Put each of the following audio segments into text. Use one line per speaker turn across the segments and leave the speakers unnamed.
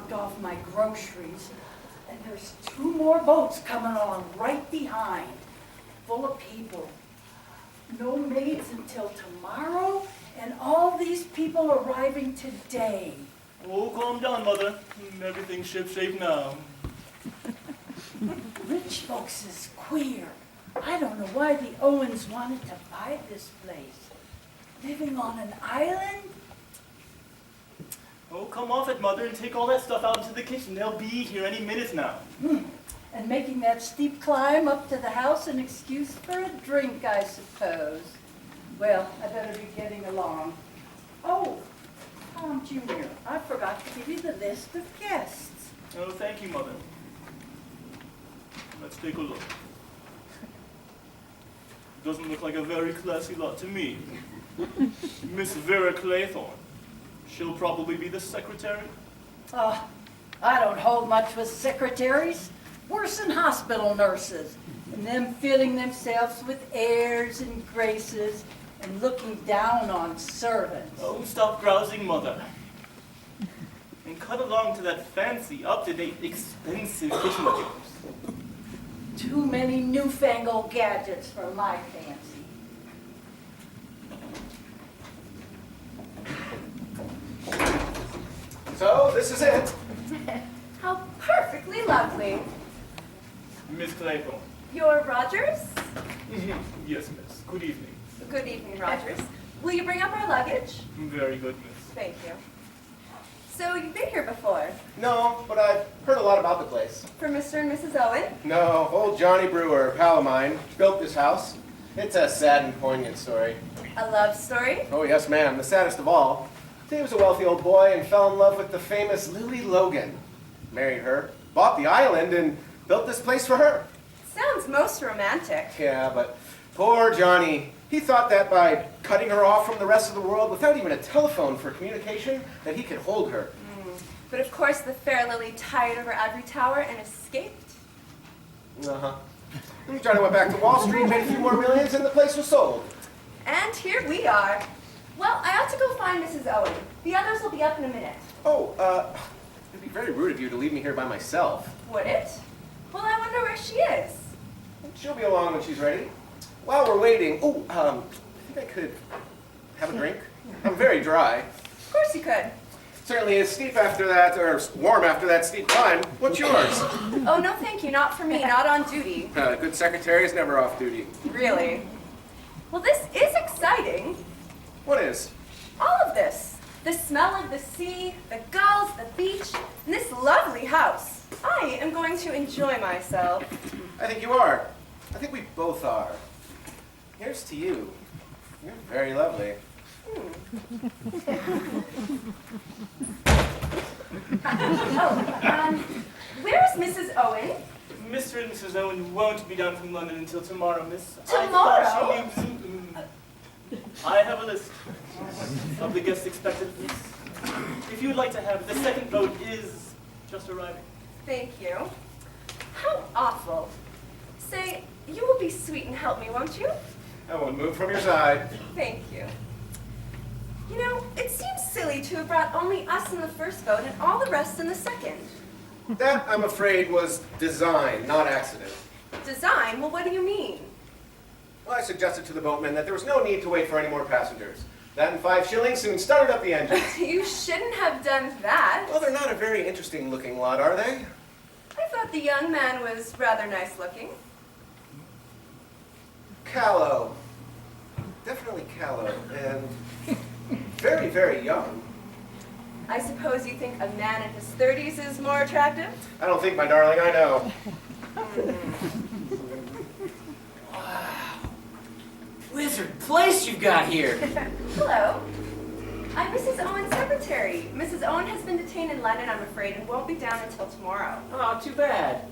dropped off my groceries, and there's 2 more boats coming along right behind, full of people. No maids until tomorrow, and all these people arriving today.
Oh, calm down, Mother. Everything's shipshape now.
Rich folks is queer. I don't know why the Owens wanted to buy this place. Living on an island?
Oh, come off it, Mother, and take all that stuff out into the kitchen. They'll be here any minute now.
And making that steep climb up to the house an excuse for a drink, I suppose. Well, I better be getting along. Oh, Tom Jr., I forgot to give you the list of guests.
Oh, thank you, Mother. Let's take a look. Doesn't look like a very classy lot to me. Miss Vera Claythorne. She'll probably be the secretary.
Oh, I don't hold much with secretaries. Worse than hospital nurses. And them filling themselves with airs and graces and looking down on servants.
Oh, stop grousing, Mother. And cut along to that fancy, up-to-date, expensive kitchen of yours.
Too many newfangled gadgets for my fancy.
So, this is it.
How perfectly lovely.
Miss Claythorne.
You're Rogers?
Yes, miss. Good evening.
Good evening, Rogers. Will you bring up our luggage?
Very good, miss.
Thank you. So, you've been here before?
No, but I've heard a lot about the place.
For Mr. and Mrs. Owen?
No, old Johnny Brewer, a pal of mine, built this house. It's a sad and poignant story.
A love story?
Oh, yes, ma'am. The saddest of all. He was a wealthy old boy and fell in love with the famous Lily Logan. Married her, bought the island, and built this place for her.
Sounds most romantic.
Yeah, but poor Johnny. He thought that by cutting her off from the rest of the world without even a telephone for communication, that he could hold her.
But of course, the fair Lily tired of her ivory tower and escaped.
Uh-huh. Johnny went back to Wall Street, made a few more millions, and the place was sold.
And here we are. Well, I ought to go find Mrs. Owen. The others will be up in a minute.
Oh, it'd be very rude of you to leave me here by myself.
Would it? Well, I wonder where she is.
She'll be along when she's ready. While we're waiting, I think I could have a drink. I'm very dry.
Of course you could.
Certainly is steep after that, or warm after that steep climb. What's yours?
Oh, no thank you. Not for me. Not on duty.
Good secretary is never off duty.
Really? Well, this is exciting.
What is?
All of this. The smell of the sea, the gulls, the beach, and this lovely house. I am going to enjoy myself.
I think you are. I think we both are. Here's to you. You're very lovely.
Where's Mrs. Owen?
Mr. and Mrs. Owen won't be down from London until tomorrow, miss.
Tomorrow?
I thought she leaves. I have a list of the guests expected, miss. If you would like to have it, the second boat is just arriving.
Thank you. How awful. Say, you will be sweet and help me, won't you?
I won't move from your side.
Thank you. You know, it seems silly to have brought only us in the first boat and all the rest in the second.
That, I'm afraid, was design, not accident.
Design? Well, what do you mean?
Well, I suggested to the boatman that there was no need to wait for any more passengers. That and 5 shillings soon started up the engines.
You shouldn't have done that.
Well, they're not a very interesting looking lot, are they?
I thought the young man was rather nice looking.
Callow. Definitely callow. And very, very young.
I suppose you think a man in his 30s is more attractive?
I don't think, my darling, I know.
Wow. Wizard place you've got here.
Hello. I'm Mrs. Owen's secretary. Mrs. Owen has been detained in London, I'm afraid, and won't be down until tomorrow.
Oh, too bad.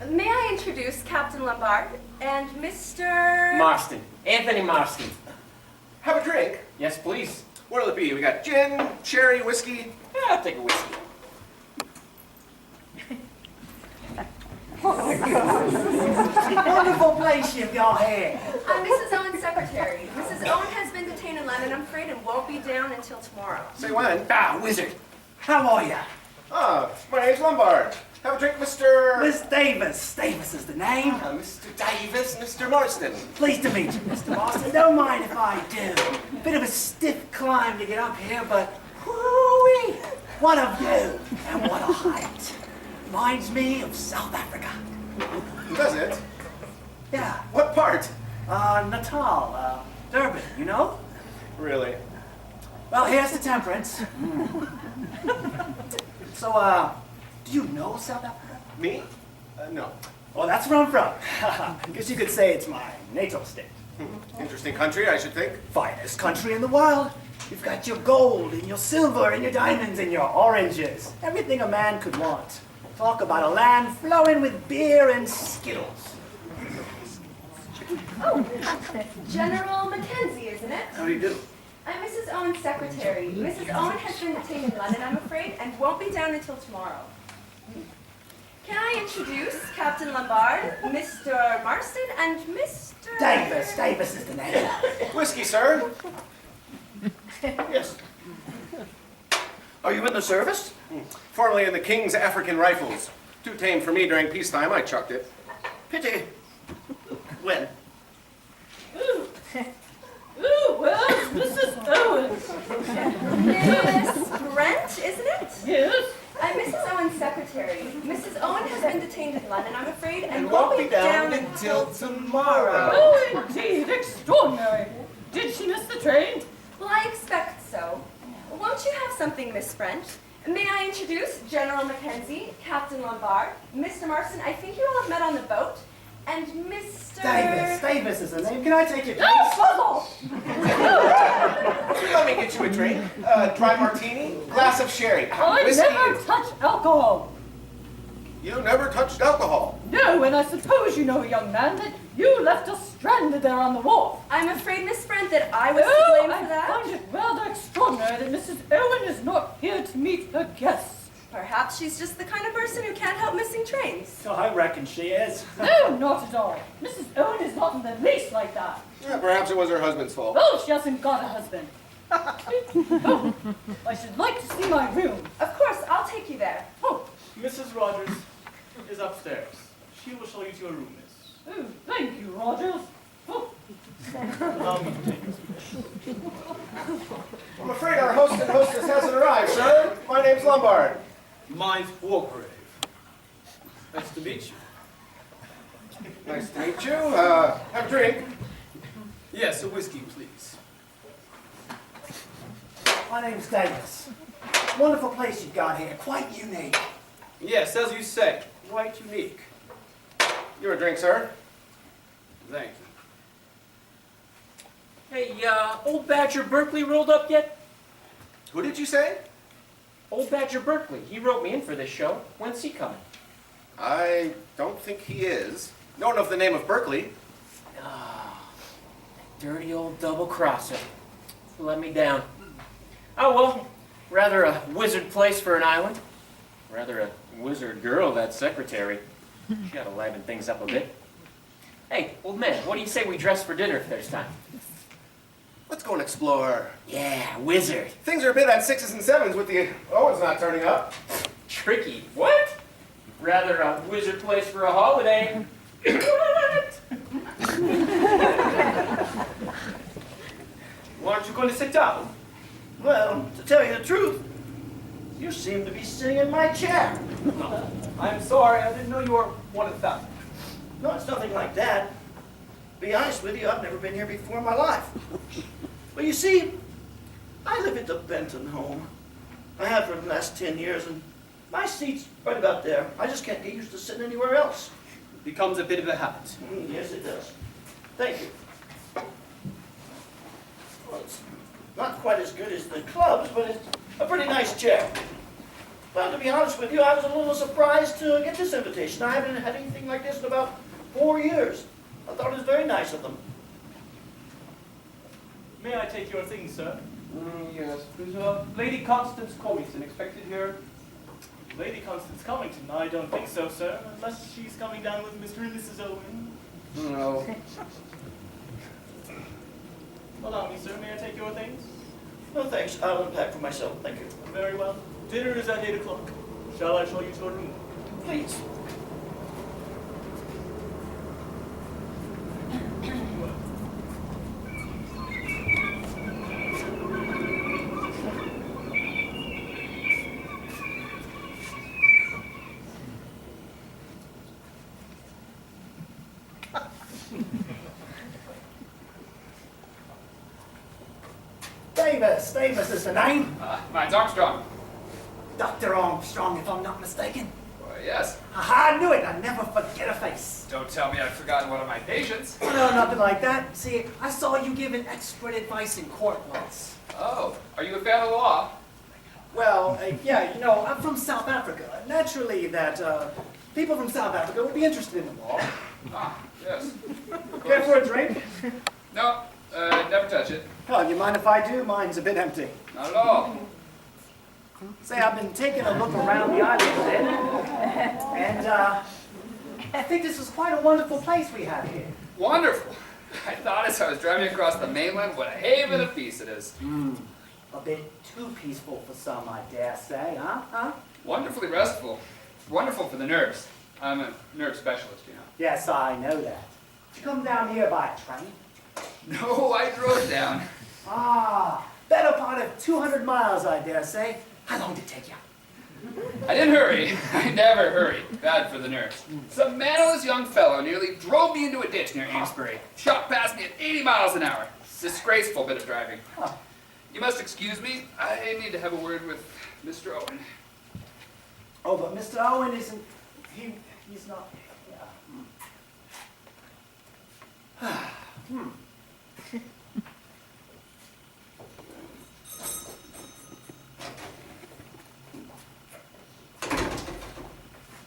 May I introduce Captain Lombard and Mr.
Marston. Anthony Marston.
Have a drink?
Yes, please.
What'll it be? We got gin, cherry, whiskey.
Yeah, I'll take a whiskey.
Wonderful place you've got here.
I'm Mrs. Owen's secretary. Mrs. Owen has been detained in London, I'm afraid, and won't be down until tomorrow.
Say when?
Wizard.
How are ya?
Ah, my name's Lombard. Have a drink, Mr.
Miss Davis. Davis is the name.
Mr. Davis, Mr. Marston.
Pleased to meet you, Mr. Marston. Don't mind if I do. Bit of a stiff climb to get up here, but whoo-wee, what a view and what a height. Reminds me of South Africa.
Does it?
Yeah.
What part?
Natal, Durban, you know?
Really?
Well, here's the temperance. So, do you know South Africa?
Me? No.
Well, that's where I'm from. Guess you could say it's my natal state.
Interesting country, I should think.
Finest country in the world. You've got your gold and your silver and your diamonds and your oranges. Everything a man could want. Talk about a land flowing with beer and Skittles.
Oh, General Mackenzie, isn't it?
How do you do?
I'm Mrs. Owen's secretary. Mrs. Owen has been detained in London, I'm afraid, and won't be down until tomorrow. Can I introduce Captain Lombard, Mr. Marston, and Mr.
Davis. Davis is the name.
Whiskey, sir.
Yes. Are you in the service?
Formerly in the King's African Rifles. Too tame for me during peacetime, I chucked it.
Pity. When?
Ooh, well, Mrs. Owen.
Miss Brent, isn't it?
Yes?
I'm Mrs. Owen's secretary. Mrs. Owen has been detained in London, I'm afraid, and
won't
won't be down until tomorrow.
Oh, indeed, extraordinary. Did she miss the train?
Well, I expect so. Won't you have something, Miss Brent? May I introduce General Mackenzie, Captain Lombard, Mr. Marston, I think you all have met on the boat, and Mr.
Davis. Davis is the name. Can I take your place?
Oh,
Let me get you a drink. Dry martini, glass of sherry.
I
Whiskey.
never touch alcohol.
You never touched alcohol.
No, and I suppose you know, young man, that you left us stranded there on the wharf.
I'm afraid, Miss Brent, that I was to
Oh,
blame
I
for that.
find it rather extraordinary that Mrs. Owen is not here to meet her guests.
Perhaps she's just the kind of person who can't help missing trains.
So I reckon she is.
No, not at all. Mrs. Owen is not in the least like that.
Yeah, perhaps it was her husband's fault.
Oh, she hasn't got a husband. Oh, I should like to see my room.
Of course, I'll take you there.
Oh, Mrs. Rogers is upstairs. She will show you to your room, miss.
Oh, thank you, Rogers. Oh,
Allow me to take your seat.
I'm afraid our host and hostess hasn't arrived, sir. My name's Lombard.
Mine's Wargrave. Nice to meet you.
Nice to meet you. Have a drink.
Yes, a whiskey, please.
My name's Davis. Wonderful place you've got here. Quite unique.
Yes, as you say, quite unique.
You a drink, sir?
Thank you.
Hey, old Badger Berkeley rolled up yet?
Who did you say?
Old Badger Berkeley. He wrote me in for this show. When's he coming?
I don't think he is. Don't know if the name of Berkeley.
Ah, dirty old double-crosser. Let me down. Oh, well, rather a wizard place for an island. Rather a wizard girl, that secretary. She ought to liven things up a bit. Hey, old man, what do you say we dress for dinner if there's time?
Let's go and explore.
Yeah, wizard.
Things are a bit on 6s and 7s with the Owens not turning up.
Tricky. What? Rather a wizard place for a holiday.
Aren't you going to sit down?
Well, to tell you the truth, you seem to be sitting in my chair.
I'm sorry, I didn't know you were one of them.
No, it's nothing like that. Be honest with you, I've never been here before in my life. But you see, I live at the Benton home. I have for the last 10 years, and my seat's right about there. I just can't get used to sitting anywhere else.
Becomes a bit of a habit.
Yes, it does. Thank you. Well, it's not quite as good as the clubs, but it's a pretty nice chair. Well, to be honest with you, I was a little surprised to get this invitation. I haven't had anything like this in about 4 years. I thought it was very nice of them.
May I take your things, sir?
Yes, is Lady Constance Colmington expected here?
Lady Constance Cummington? I don't think so, sir, unless she's coming down with Mr. and Mrs. Owen.
No.
Allow me, sir. May I take your things?
No, thanks. I'll unpack for myself. Thank you.
Very well. Dinner is at 8 o'clock. Shall I show you to a room?
Please.
Davis is the name.
Mine's Armstrong.
Dr. Armstrong, if I'm not mistaken.
Why, yes.
I knew it. I never forget a face.
Don't tell me I've forgotten one of my patients.
Oh, no, nothing like that. See, I saw you giving expert advice in court once.
Oh, are you a fan of the law?
Well, yeah, you know, I'm from South Africa. Naturally, that people from South Africa would be interested in the law.
Ah, yes.
Care for a drink?
No, never touch it.
Oh, you mind if I do? Mine's a bit empty.
Not at all.
Say, I've been taking a look around the island a bit, and I think this is quite a wonderful place we have here.
Wonderful. I thought as I was driving across the mainland, what a haven of peace it is.
A bit too peaceful for some, I dare say, huh?
Wonderfully restful. Wonderful for the nerves. I'm a nerve specialist, you know.
Yes, I know that. Did you come down here by train?
No, I drove down.
Ah, better part of 200 miles, I dare say. How long did it take you?
I didn't hurry. I never hurry. Bad for the nerves. Some mannerless young fellow nearly drove me into a ditch near Amesbury. Shot past me at 80 miles an hour. Disgraceful bit of driving.
Huh.
You must excuse me. I need to have a word with Mr. Owen.
Oh, but Mr. Owen isn't... He's not... Yeah.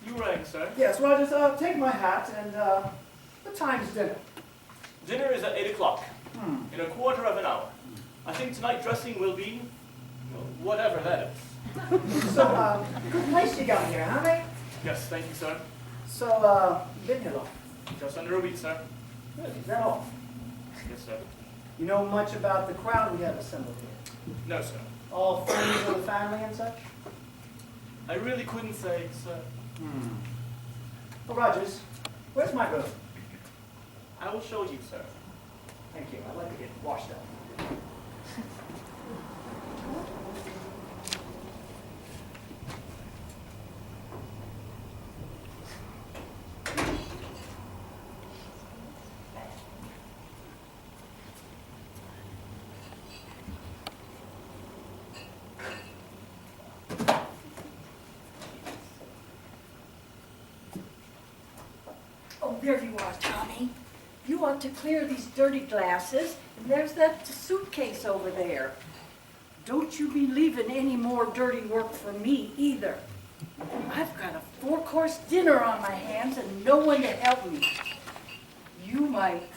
You rang, sir.
Yes, well, just take my hat and, what time is dinner?
Dinner is at 8 o'clock. In a quarter of an hour. I think tonight dressing will be, well, whatever that is.
So, good place you got here, huh, mate?
Yes, thank you, sir.
So, been here long?
Just under a week, sir.
Really? Is that all?
Yes, sir.
You know much about the crowd we have assembled here?
No, sir.
All friends of the family and such?
I really couldn't say, sir.
Well, Rogers, where's my room?
I will show you, sir.
Thank you. I'd like to get washed up.
Oh, there you are, Tommy. You ought to clear these dirty glasses, and there's that suitcase over there. Don't you be leaving any more dirty work for me either. I've got a 4-course dinner on my hands and no one to help me. You might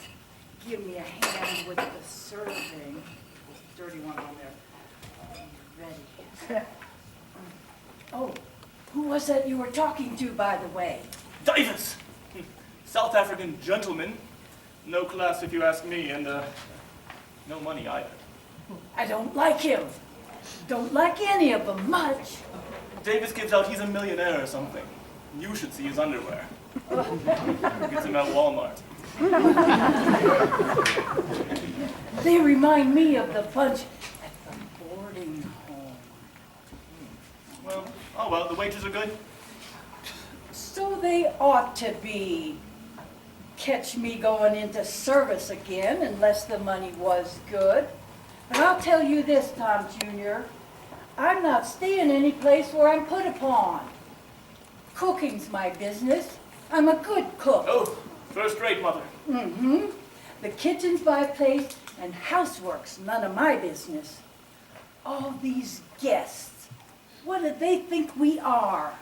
give me a hand with the serving. There's a dirty one on there. Ready. Oh, who was that you were talking to, by the way?
Davis! South African gentleman. No class, if you ask me, and no money either.
I don't like him. Don't like any of them much.
Davis gives out he's a millionaire or something. You should see his underwear. Gets him at Walmart.
They remind me of the bunch at the boarding home.
Well, the wages are good.
So they ought to be. Catch me going into service again unless the money was good. But I'll tell you this, Tom Jr., I'm not staying any place where I'm put upon. Cooking's my business. I'm a good cook.
Oh, first rate, Mother.
The kitchen's my place and housework's none of my business. All these guests, what do they think we are?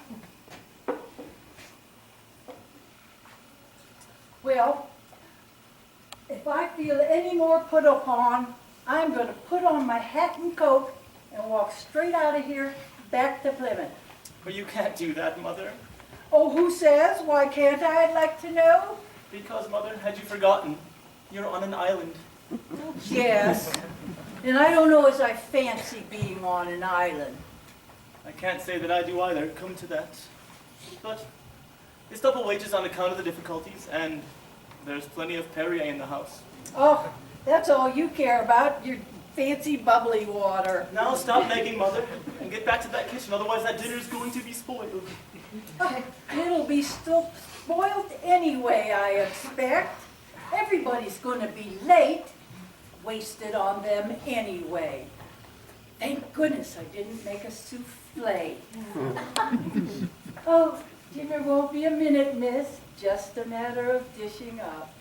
Well, if I feel any more put upon, I'm going to put on my hat and coat and walk straight out of here back to Plymouth.
But you can't do that, Mother.
Oh, who says? Why can't I? I'd like to know.
Because, Mother, had you forgotten, you're on an island.
Yes, and I don't know as I fancy being on an island.
I can't say that I do either, come to that. But it's double wages on account of the difficulties, and there's plenty of Perrier in the house.
Oh, that's all you care about, your fancy bubbly water.
Now stop nagging, Mother, and get back to that kitchen, otherwise that dinner's going to be spoiled.
It'll be still spoiled anyway, I expect. Everybody's going to be late. Wasted on them anyway. Thank goodness I didn't make a souffle. Oh, dinner won't be a minute, miss. Just a matter of dishing up.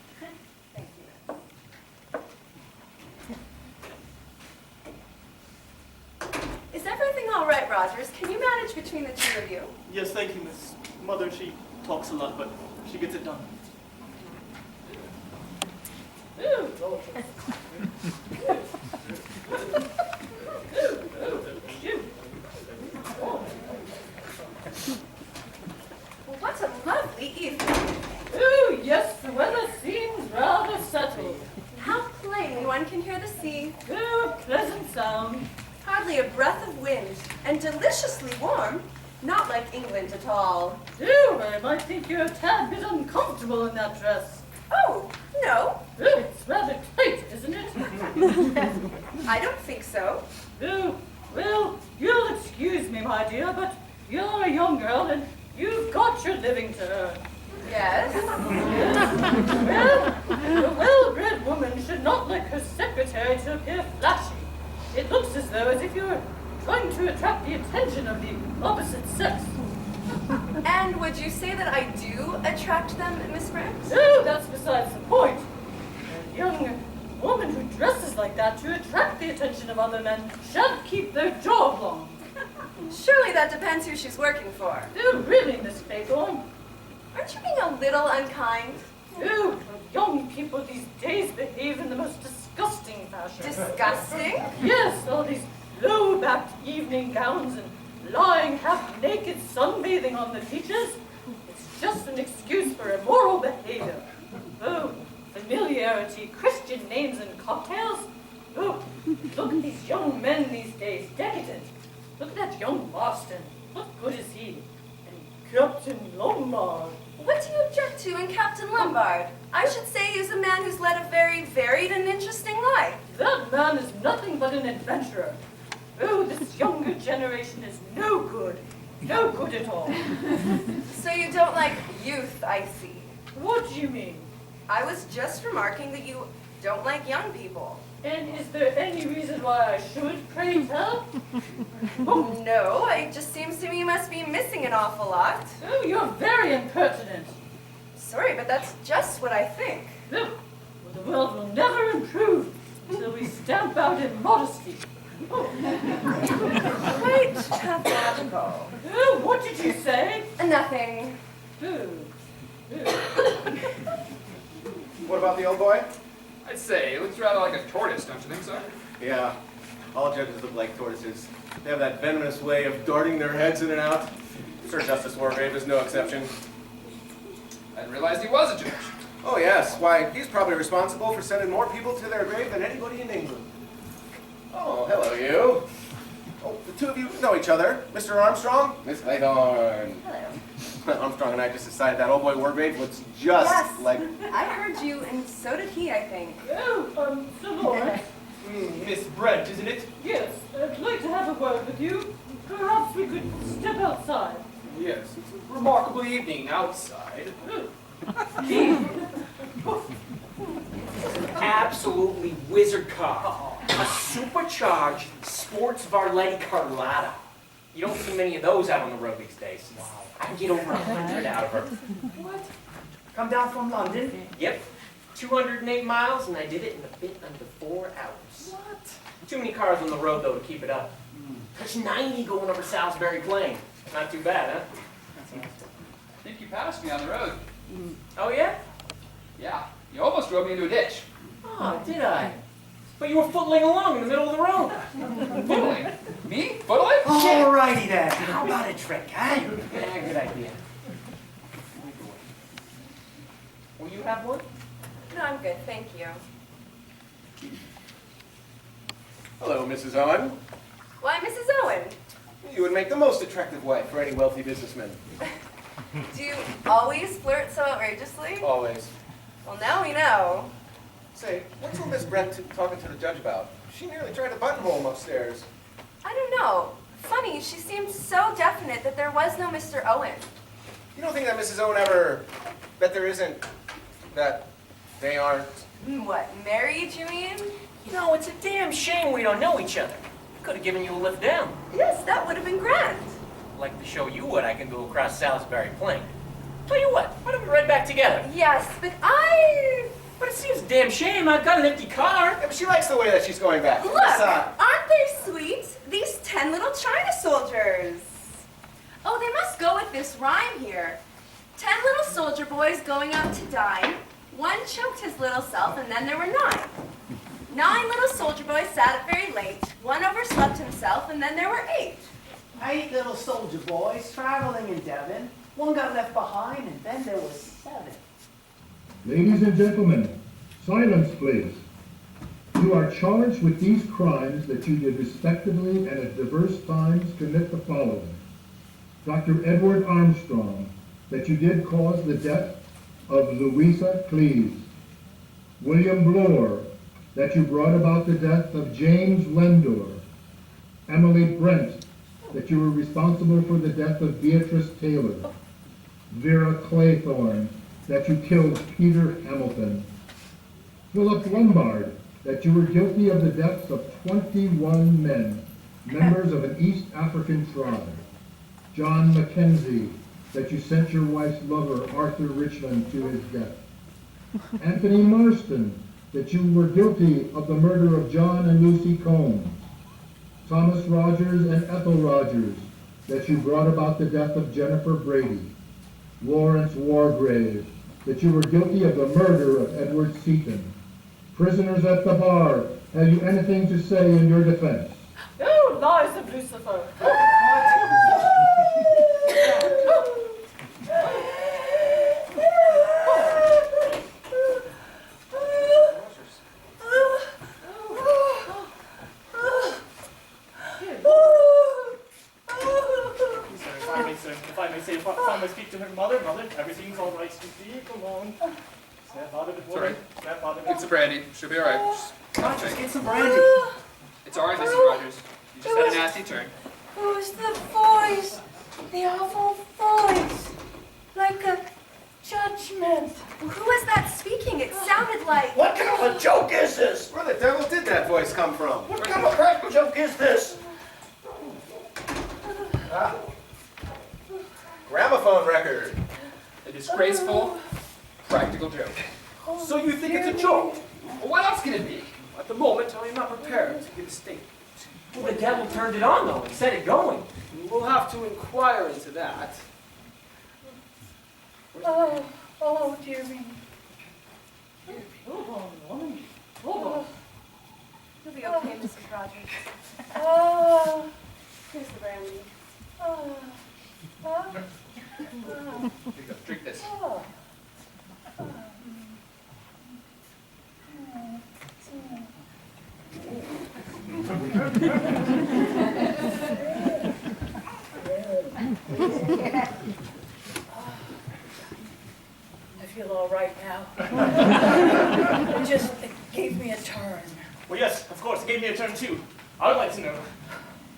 Thank you.
Is everything all right, Rogers? Can you manage between the two of you?
Yes, thank you, Miss. Mother, she talks a lot, but she gets it done.
Well, what a lovely evening.
Oh, yes, the weather seems rather settled.
How plainly one can hear the sea.
Oh, pleasant sound.
Hardly a breath of wind, and deliciously warm. Not like England at all.
Oh, I might think you're a tad bit uncomfortable in that dress.
Oh, no,
Oh, it's rather tight, isn't it?
I don't think so.
Oh, well, you'll excuse me, my dear, but you're a young girl and you've got your living to earn.
Yes?
Well, a well-bred woman should not like her secretary to appear flashy. It looks as though as if you're trying to attract the attention of the opposite sex.
And would you say that I do attract them, Miss Brent?
Oh, that's besides the point. A young woman who dresses like that to attract the attention of other men shan't keep their job long.
Surely that depends who she's working for.
Oh, really, Miss Claythorne?
Aren't you being a little unkind?
Oh, young people these days behave in the most disgusting fashion.
Disgusting?
Yes, all these low-backed evening gowns and lying half-naked sunbathing on the beaches. It's just an excuse for immoral behavior. Oh, familiarity, Christian names and cocktails. Oh, look at these young men these days, decadent. Look at that young Marston. What good is he? And Captain Lombard.
What do you object to in Captain Lombard? I should say he's a man who's led a very varied and interesting life.
That man is nothing but an adventurer. Oh, this younger generation is no good. No good at all.
So you don't like youth, I see.
What do you mean?
I was just remarking that you don't like young people.
And is there any reason why I should, pray tell?
Oh, no, it just seems to me you must be missing an awful lot.
Oh, you're very impertinent.
Sorry, but that's just what I think.
No, well, the world will never improve until we stamp out immodesty. Oh.
Quite pathological.
Oh, what did you say?
Nothing.
Oh.
What about the old boy?
I'd say it looks rather like a tortoise, don't you think so?
Yeah, all judges look like tortoises. They have that venomous way of darting their heads in and out. Sir Justice Wargrave is no exception.
I didn't realize he was a judge.
Oh yes, why, he's probably responsible for sending more people to their grave than anybody in England. Oh, hello you. Oh, the two of you know each other. Mr. Armstrong, Miss Claythorne.
Hello.
Armstrong and I just decided that old boy Wargrave looks just
Yes.
like...
I heard you, and so did he, I think.
Oh, Sir Lawrence.
Miss Brent, isn't it?
Yes, I'd like to have a word with you. Perhaps we could step outside.
Yes, it's a remarkable evening outside.
Absolutely wizard car. A supercharged sports Varletti Carlotta. You don't see many of those out on the road these days. Wow. I can get over 100 out of her.
What? Come down from London?
Yep. 208 miles, and I did it in a bit under 4 hours.
What?
Too many cars on the road, though, to keep it up. There's 90 going over Salisbury Plain. Not too bad, huh?
I think you passed me on the road.
Oh, yeah?
Yeah, you almost drove me into a ditch.
Oh, did I? But you were footling along in the middle of the road.
Footling? Me? Footling?
Alrighty then. How about a trick, huh?
Yeah, good idea. Will you have one?
No, I'm good, thank you.
Hello, Mrs. Owen.
Why, Mrs. Owen?
You would make the most attractive wife for any wealthy businessman.
Do you always flirt so outrageously?
Always.
Well, now we know.
Say, what's all this Brent talking to the judge about? She nearly tried to buttonhole him upstairs.
I don't know. Funny, she seemed so definite that there was no Mr. Owen.
You don't think that Mrs. Owen ever, that there isn't, that they aren't?
What, married, you mean?
You know, it's a damn shame we don't know each other. Could have given you a lift down.
Yes, that would have been grand.
I'd like to show you what I can do across Salisbury Plain. Tell you what, why don't we ride back together?
Yes, but
But it seems a damn shame. I've got an empty car.
Yeah, but she likes the way that she's going back.
Look,
Besides-
aren't they sweet? These 10 little China soldiers. Oh, they must go with this rhyme here. 10 little soldier boys going out to dine. One choked his little self, and then there were 9. 9 little soldier boys sat up very late. One overslept himself, and then there were 8.
8 little soldier boys traveling in Devon. One got left behind, and then there was 7.
Ladies and gentlemen, silence please. You are charged with these crimes that you did respectively and at diverse times commit the following. Dr. Edward Armstrong, that you did cause the death of Louisa Cleves. William Bloor, that you brought about the death of James Lendor. Emily Brent, that you were responsible for the death of Beatrice Taylor. Vera Claythorne, that you killed Peter Hamilton. Philip Lombard, that you were guilty of the deaths of 21 men, members of an East African tribe. John Mackenzie, that you sent your wife's lover, Arthur Richmond, to his death. Anthony Marston, that you were guilty of the murder of John and Lucy Combs. Thomas Rogers and Ethel Rogers, that you brought about the death of Jennifer Brady. Lawrence Wargrave, that you were guilty of the murder of Edward Seaton. Prisoners at the bar, have you anything to say in your defense?
Oh, lies of Lucifer.
If I may say, if I may speak to her mother, everything's all right. Come on. Snap out of it, woman. Snap out of it.
Get some brandy. She'll be all right.
Rogers, get some brandy.
It's all right, Mrs. Rogers. You just had a nasty turn.
It was the voice, the awful voice, like a judgment.
Who was that speaking? It sounded like...
What kind of a joke is this?
Where the devil did that voice come from?
What kind of a crap joke is this?
Ah. Gramophone record.
A disgraceful, practical joke.
So you think it's a joke?
Well, what else can it be?
At the moment, I am not prepared to give a statement.
Well, the devil turned it on, though, and set it going.
We'll have to inquire into that.
Oh, dear me.
Hold on, woman. Hold on.
You'll be okay, Mrs. Rogers.
Oh,
Here's the brandy.
Here you go. Drink this.
I feel all right now. It gave me a turn.
Well, yes, of course, it gave me a turn too. I would like to know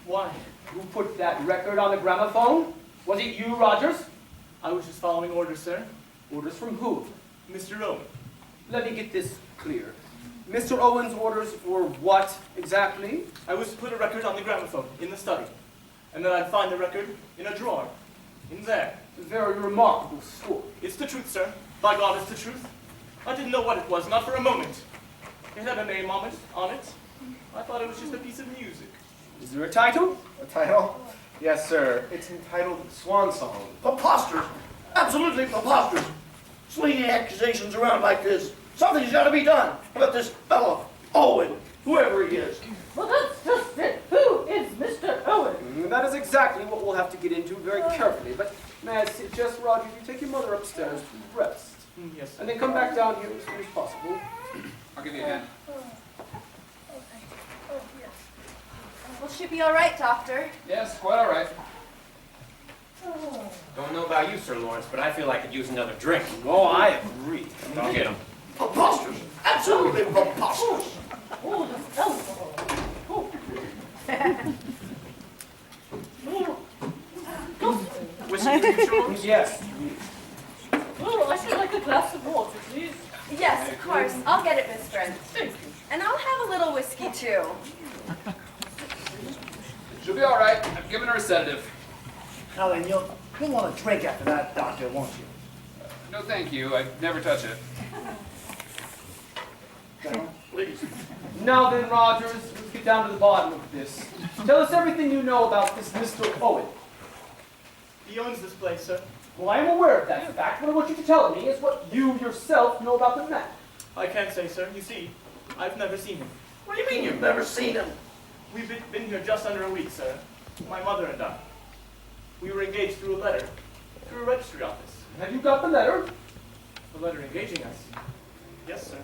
why.
Who put that record on the gramophone? Was it you, Rogers?
I was just following orders, sir.
Orders from who?
Mr. Owen.
Let me get this clear. Mr. Owen's orders were what exactly?
I was to put a record on the gramophone in the study, and then I'd find the record in a drawer, in there.
A very remarkable story.
It's the truth, sir. By God, it's the truth. I didn't know what it was, not for a moment. It had a name on it. I thought it was just a piece of music.
Is there a title?
A title? Yes, sir. It's entitled Swan Song.
Preposterous. Absolutely preposterous. Slinging accusations around like this. Something's got to be done about this fellow, Owen, whoever he is.
Well, that's just it. Who is Mr. Owen?
That is exactly what we'll have to get into very carefully. But may I suggest, Roger, you take your mother upstairs to rest.
Yes, sir.
And then come back down here as soon as possible.
I'll give you a hand.
Will she be all right, Doctor?
Yes, quite all right.
Don't know about you, Sir Lawrence, but I feel like I could use another drink.
Oh, I agree.
I'll get him.
Preposterous. Absolutely preposterous.
Oh, the alcohol. Oh.
Whiskey, Charles?
Yes.
Oh, I should like a glass of water, please.
Yes, of course. I'll get it, Miss Brent.
Thank you.
And I'll have a little whiskey, too.
She'll be all right. I've given her a sedative.
Now then, you'll want a drink after that, Doctor, won't you?
No, thank you. I'd never touch it.
Please.
Now then, Rogers, let's get down to the bottom of this. Tell us everything you know about this Mr. Owen.
He owns this place, sir.
Well, I am aware of that fact. What I want you to tell me is what you yourself know about the man.
I can't say, sir. You see, I've never seen him.
What do you mean you've never seen him?
We've been here just under a week, sir. My mother and I. We were engaged through a letter, through a registry office.
Have you got the letter?
The letter engaging us. Yes, sir.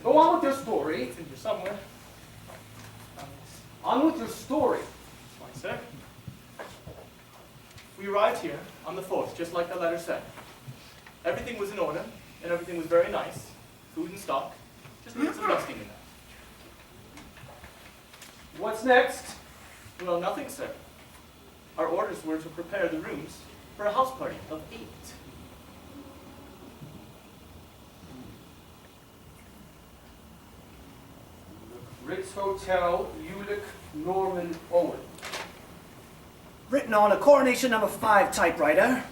Go on with your story.
It's in here somewhere.
On with your story.
Fine, sir. We arrived here on the 4th, just like the letter said. Everything was in order, and everything was very nice. Food and stock. Just needed some dusting in there.
What's next?
Well, nothing, sir. Our orders were to prepare the rooms for a house party of 8.
Ritz Hotel, Ulick, Norman, Owen.
Written on a Coronation No. 5 typewriter.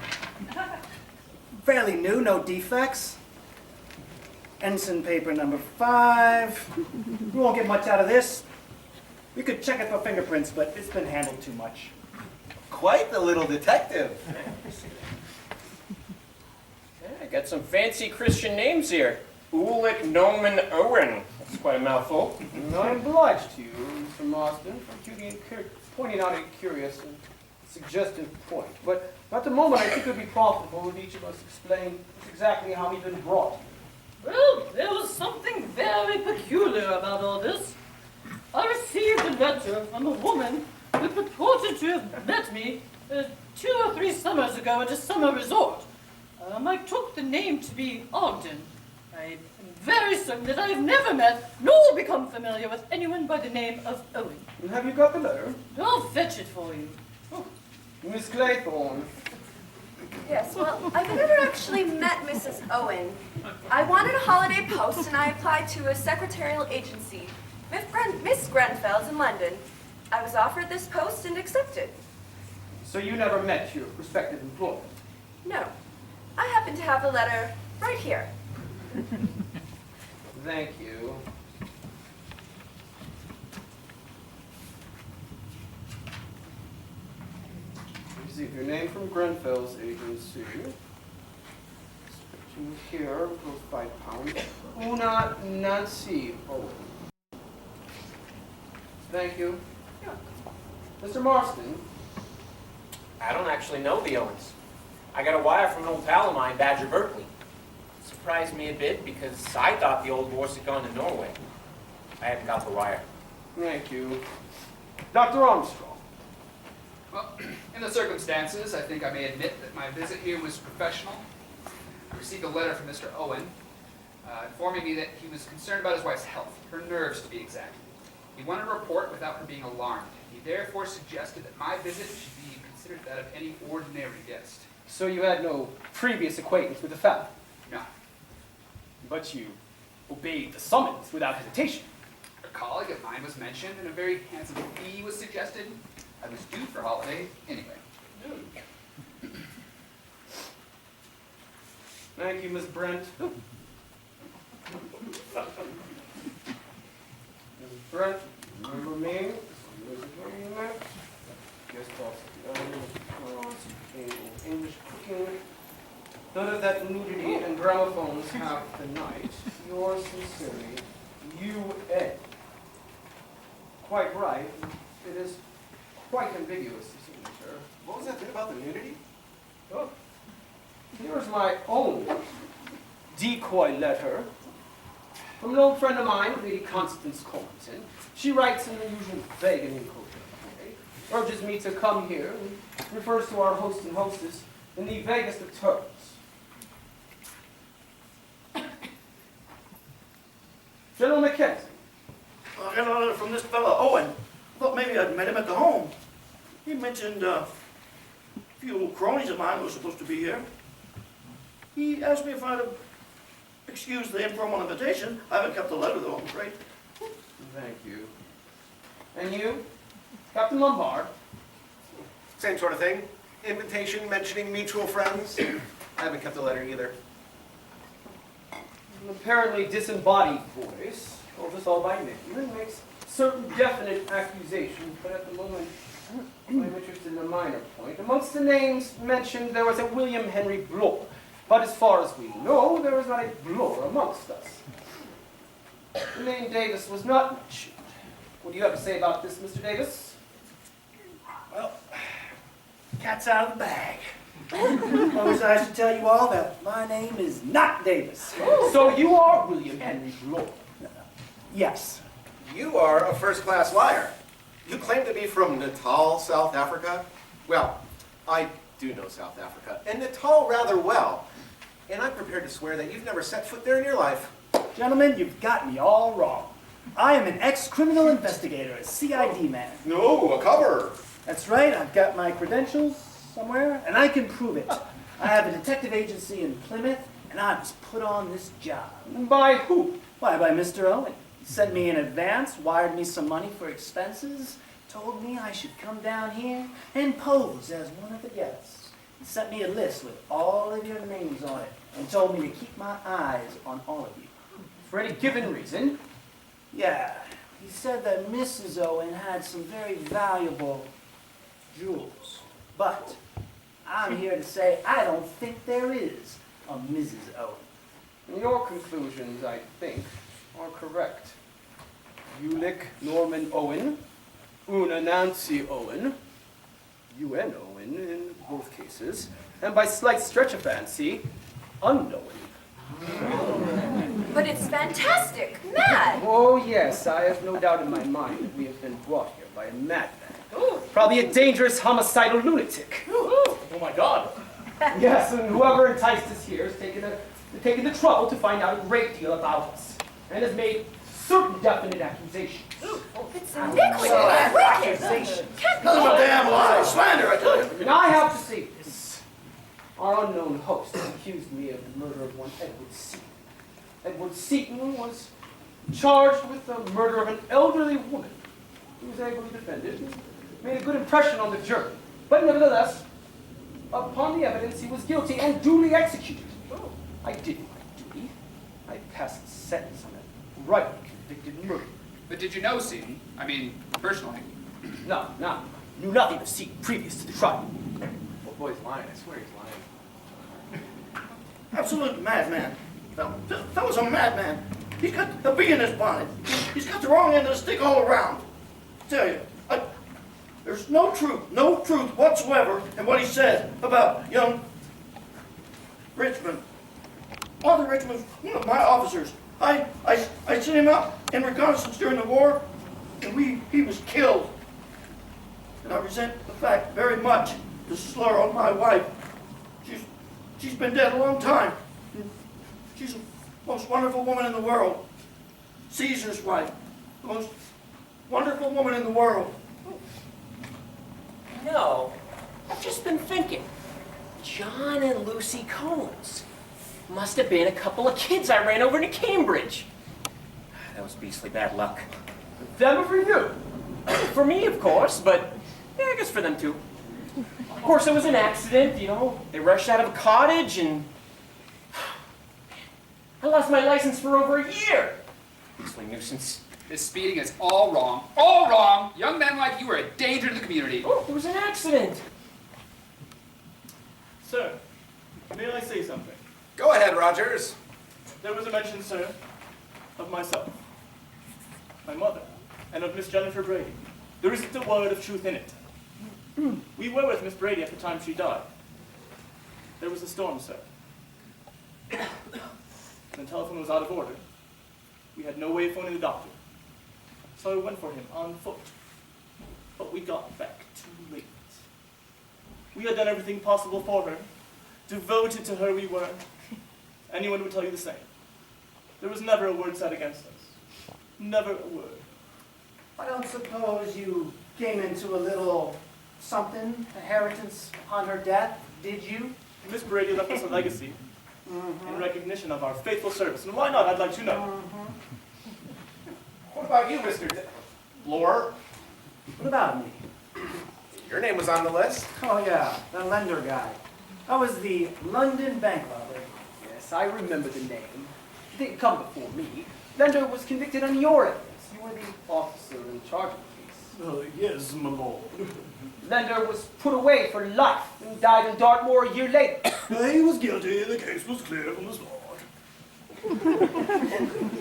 Fairly new, no defects. Ensign paper number 5. We won't get much out of this. We could check it for fingerprints, but it's been handled too much.
Quite the little detective.
Yeah, got some fancy Christian names here. Ulick Noman Owen. That's quite a mouthful.
I'm obliged to you, Mr. Marston, for pointing out a curious and suggestive point. But at the moment, I think it would be profitable if each of us explain exactly how we've been brought.
Well, there was something very peculiar about all this. I received a letter from a woman who purported to have met me 2 or 3 summers ago at a summer resort. I took the name to be Ogden. I am very certain that I have never met nor become familiar with anyone by the name of Owen.
And have you got the letter?
I'll fetch it for you. Oh.
Miss Claythorne.
Yes, well, I've never actually met Mrs. Owen. I wanted a holiday post, and I applied to a secretarial agency, Miss Grenfell's in London. I was offered this post and accepted.
So you never met your prospective employer?
No. I happen to have the letter right here.
Thank you. Receive your name from Grenfell's agency. Here, goes £5. Una Nancy Owen. Thank you.
Yeah.
Mr. Marston.
I don't actually know the Owens. I got a wire from an old pal of mine, Badger Berkeley. It surprised me a bit because I thought the old horse had gone to Norway. I hadn't got the wire.
Thank you. Dr. Armstrong.
Well, in the circumstances, I think I may admit that my visit here was professional. I received a letter from Mr. Owen informing me that he was concerned about his wife's health, her nerves to be exact. He wanted a report without her being alarmed. He therefore suggested that my visit should be considered that of any ordinary guest.
So you had no previous acquaintance with the family?
No.
But you obeyed the summons without hesitation.
A colleague of mine was mentioned, and a very handsome fee was suggested. I was due for holiday anyway.
Thank you, Miss Brent. Ms. Brent, remember me? Guest English cooking. None of that nudity and gramophones half the night. Yours sincerely, U.A. Quite right. It is quite ambiguous, the signature.
What was that bit about the nudity?
Oh, here's my own decoy letter. From an old friend of mine, Lady Constance Collinson. She writes in the usual vague and incoherent way, urges me to come here, and refers to our host and hostess in the vaguest of terms. General Mackenzie.
I got a letter from this fellow, Owen. I thought maybe I'd met him at the home. He mentioned a few old cronies of mine who were supposed to be here. He asked me if I'd excuse the informal invitation. I haven't kept the letter, though, I'm afraid.
Thank you. And you, Captain Lombard?
Same sort of thing. Invitation mentioning mutual friends. I haven't kept the letter either.
An apparently disembodied voice calls us all by name and makes certain definite accusations, but at the moment I'm interested in a minor point. Amongst the names mentioned, there was a William Henry Bloor, but as far as we know, there was not a Bloor amongst us. The name Davis was not mentioned. What do you have to say about this, Mr. Davis?
Well, cat's out of the bag. I wish I should tell you all that my name is not Davis.
So you are William Henry Bloor?
Yes.
You are a first-class liar. You claim to be from Natal, South Africa. Well, I do know South Africa, and Natal rather well. And I'm prepared to swear that you've never set foot there in your life.
Gentlemen, you've got me all wrong. I am an ex-criminal investigator, a CID man.
No, a cover.
That's right, I've got my credentials somewhere, and I can prove it. I have a detective agency in Plymouth, and I was put on this job.
By who?
Why, by Mr. Owen. He sent me in advance, wired me some money for expenses, told me I should come down here and pose as one of the guests. He sent me a list with all of your names on it, and told me to keep my eyes on all of you.
For any given reason?
Yeah, he said that Mrs. Owen had some very valuable jewels. But I'm here to say I don't think there is a Mrs. Owen.
Your conclusions, I think, are correct. Ulick Norman Owen, Una Nancy Owen, UN Owen in both cases, and by slight stretch of fancy, unknown.
But it's fantastic, mad.
Oh yes, I have no doubt in my mind that we have been brought here by a madman. Probably a dangerous homicidal lunatic.
Oh my God.
Yes, and whoever enticed us here has taken the trouble to find out a great deal about us, and has made certain definite accusations.
It's iniquitous, wicked. Can't
That's a
believe it.
damn lie. Slander, I tell you.
And I have to say this. Our unknown host has accused me of the murder of one Edward Seaton. Edward Seaton was charged with the murder of an elderly woman. He was able to defend it, and made a good impression on the jury. But nevertheless, upon the evidence, he was guilty and duly executed. I did my duty. I passed the sentence on a rightly convicted murder.
But did you know Seaton? I mean, personally.
No, knew nothing of Seaton previous to the trial.
Well, boy's lying. I swear he's lying.
Absolute madman. That was a madman. He's got a bee in his bonnet. He's got the wrong end of the stick all around. I tell you, there's no truth whatsoever in what he said about young Richmond. Arthur Richmond's one of my officers. I sent him out in reconnaissance during the war, and he was killed. And I resent the fact very much, the slur on my wife. She's been dead a long time. She's the most wonderful woman in the world. Caesar's wife, the most wonderful woman in the world.
No, I've just been thinking. John and Lucy Combs. Must have been a couple of kids I ran over to Cambridge. That was beastly bad luck.
Them for you.
For me, of course, but yeah, I guess for them too. Of course, it was an accident, you know. They rushed out of a cottage and I lost my license for over a year. Beastly nuisance.
This speeding is all wrong. All wrong! Young men like you are a danger to the community.
Oh, it was an accident.
Sir, may I say something?
Go ahead, Rogers.
There was a mention, sir, of myself, my mother, and of Miss Jennifer Brady. There isn't a word of truth in it. We were with Miss Brady at the time she died. There was a storm, sir. The telephone was out of order. We had no way of phoning the doctor, so I went for him on foot. But we got back too late. We had done everything possible for her. Devoted to her we were. Anyone would tell you the same. There was never a word said against us. Never a word.
I don't suppose you came into a little something, inheritance upon her death, did you?
Miss Brady left us a legacy in recognition of our faithful service. And why not, I'd like to know.
What about you, Mr. Lore?
What about me?
Your name was on the list.
Oh yeah, the lender guy. I was the London bank robber.
Yes, I remember the name. It didn't come before me. Lender was convicted on your evidence. You were the officer in charge of the case.
Yes, my lord.
Lender was put away for life and died in Dartmoor a year later.
He was guilty. The case was clear from the start.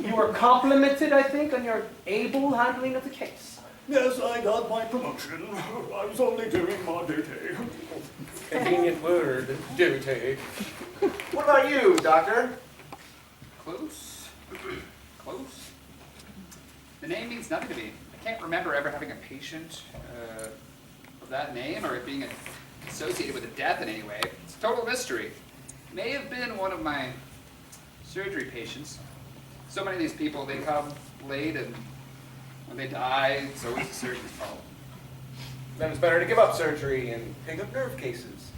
You were complimented, I think, on your able handling of the case.
Yes, I got my promotion. I was only doing my duty.
Convenient word, duty. What about you, Doctor?
Close? Close? The name means nothing to me. I can't remember ever having a patient of that name or it being associated with a death in any way. It's a total mystery. May have been one of my surgery patients. So many of these people, they come late and when they die, it's always the surgeon's fault.
Then it's better to give up surgery and pick up nerve cases.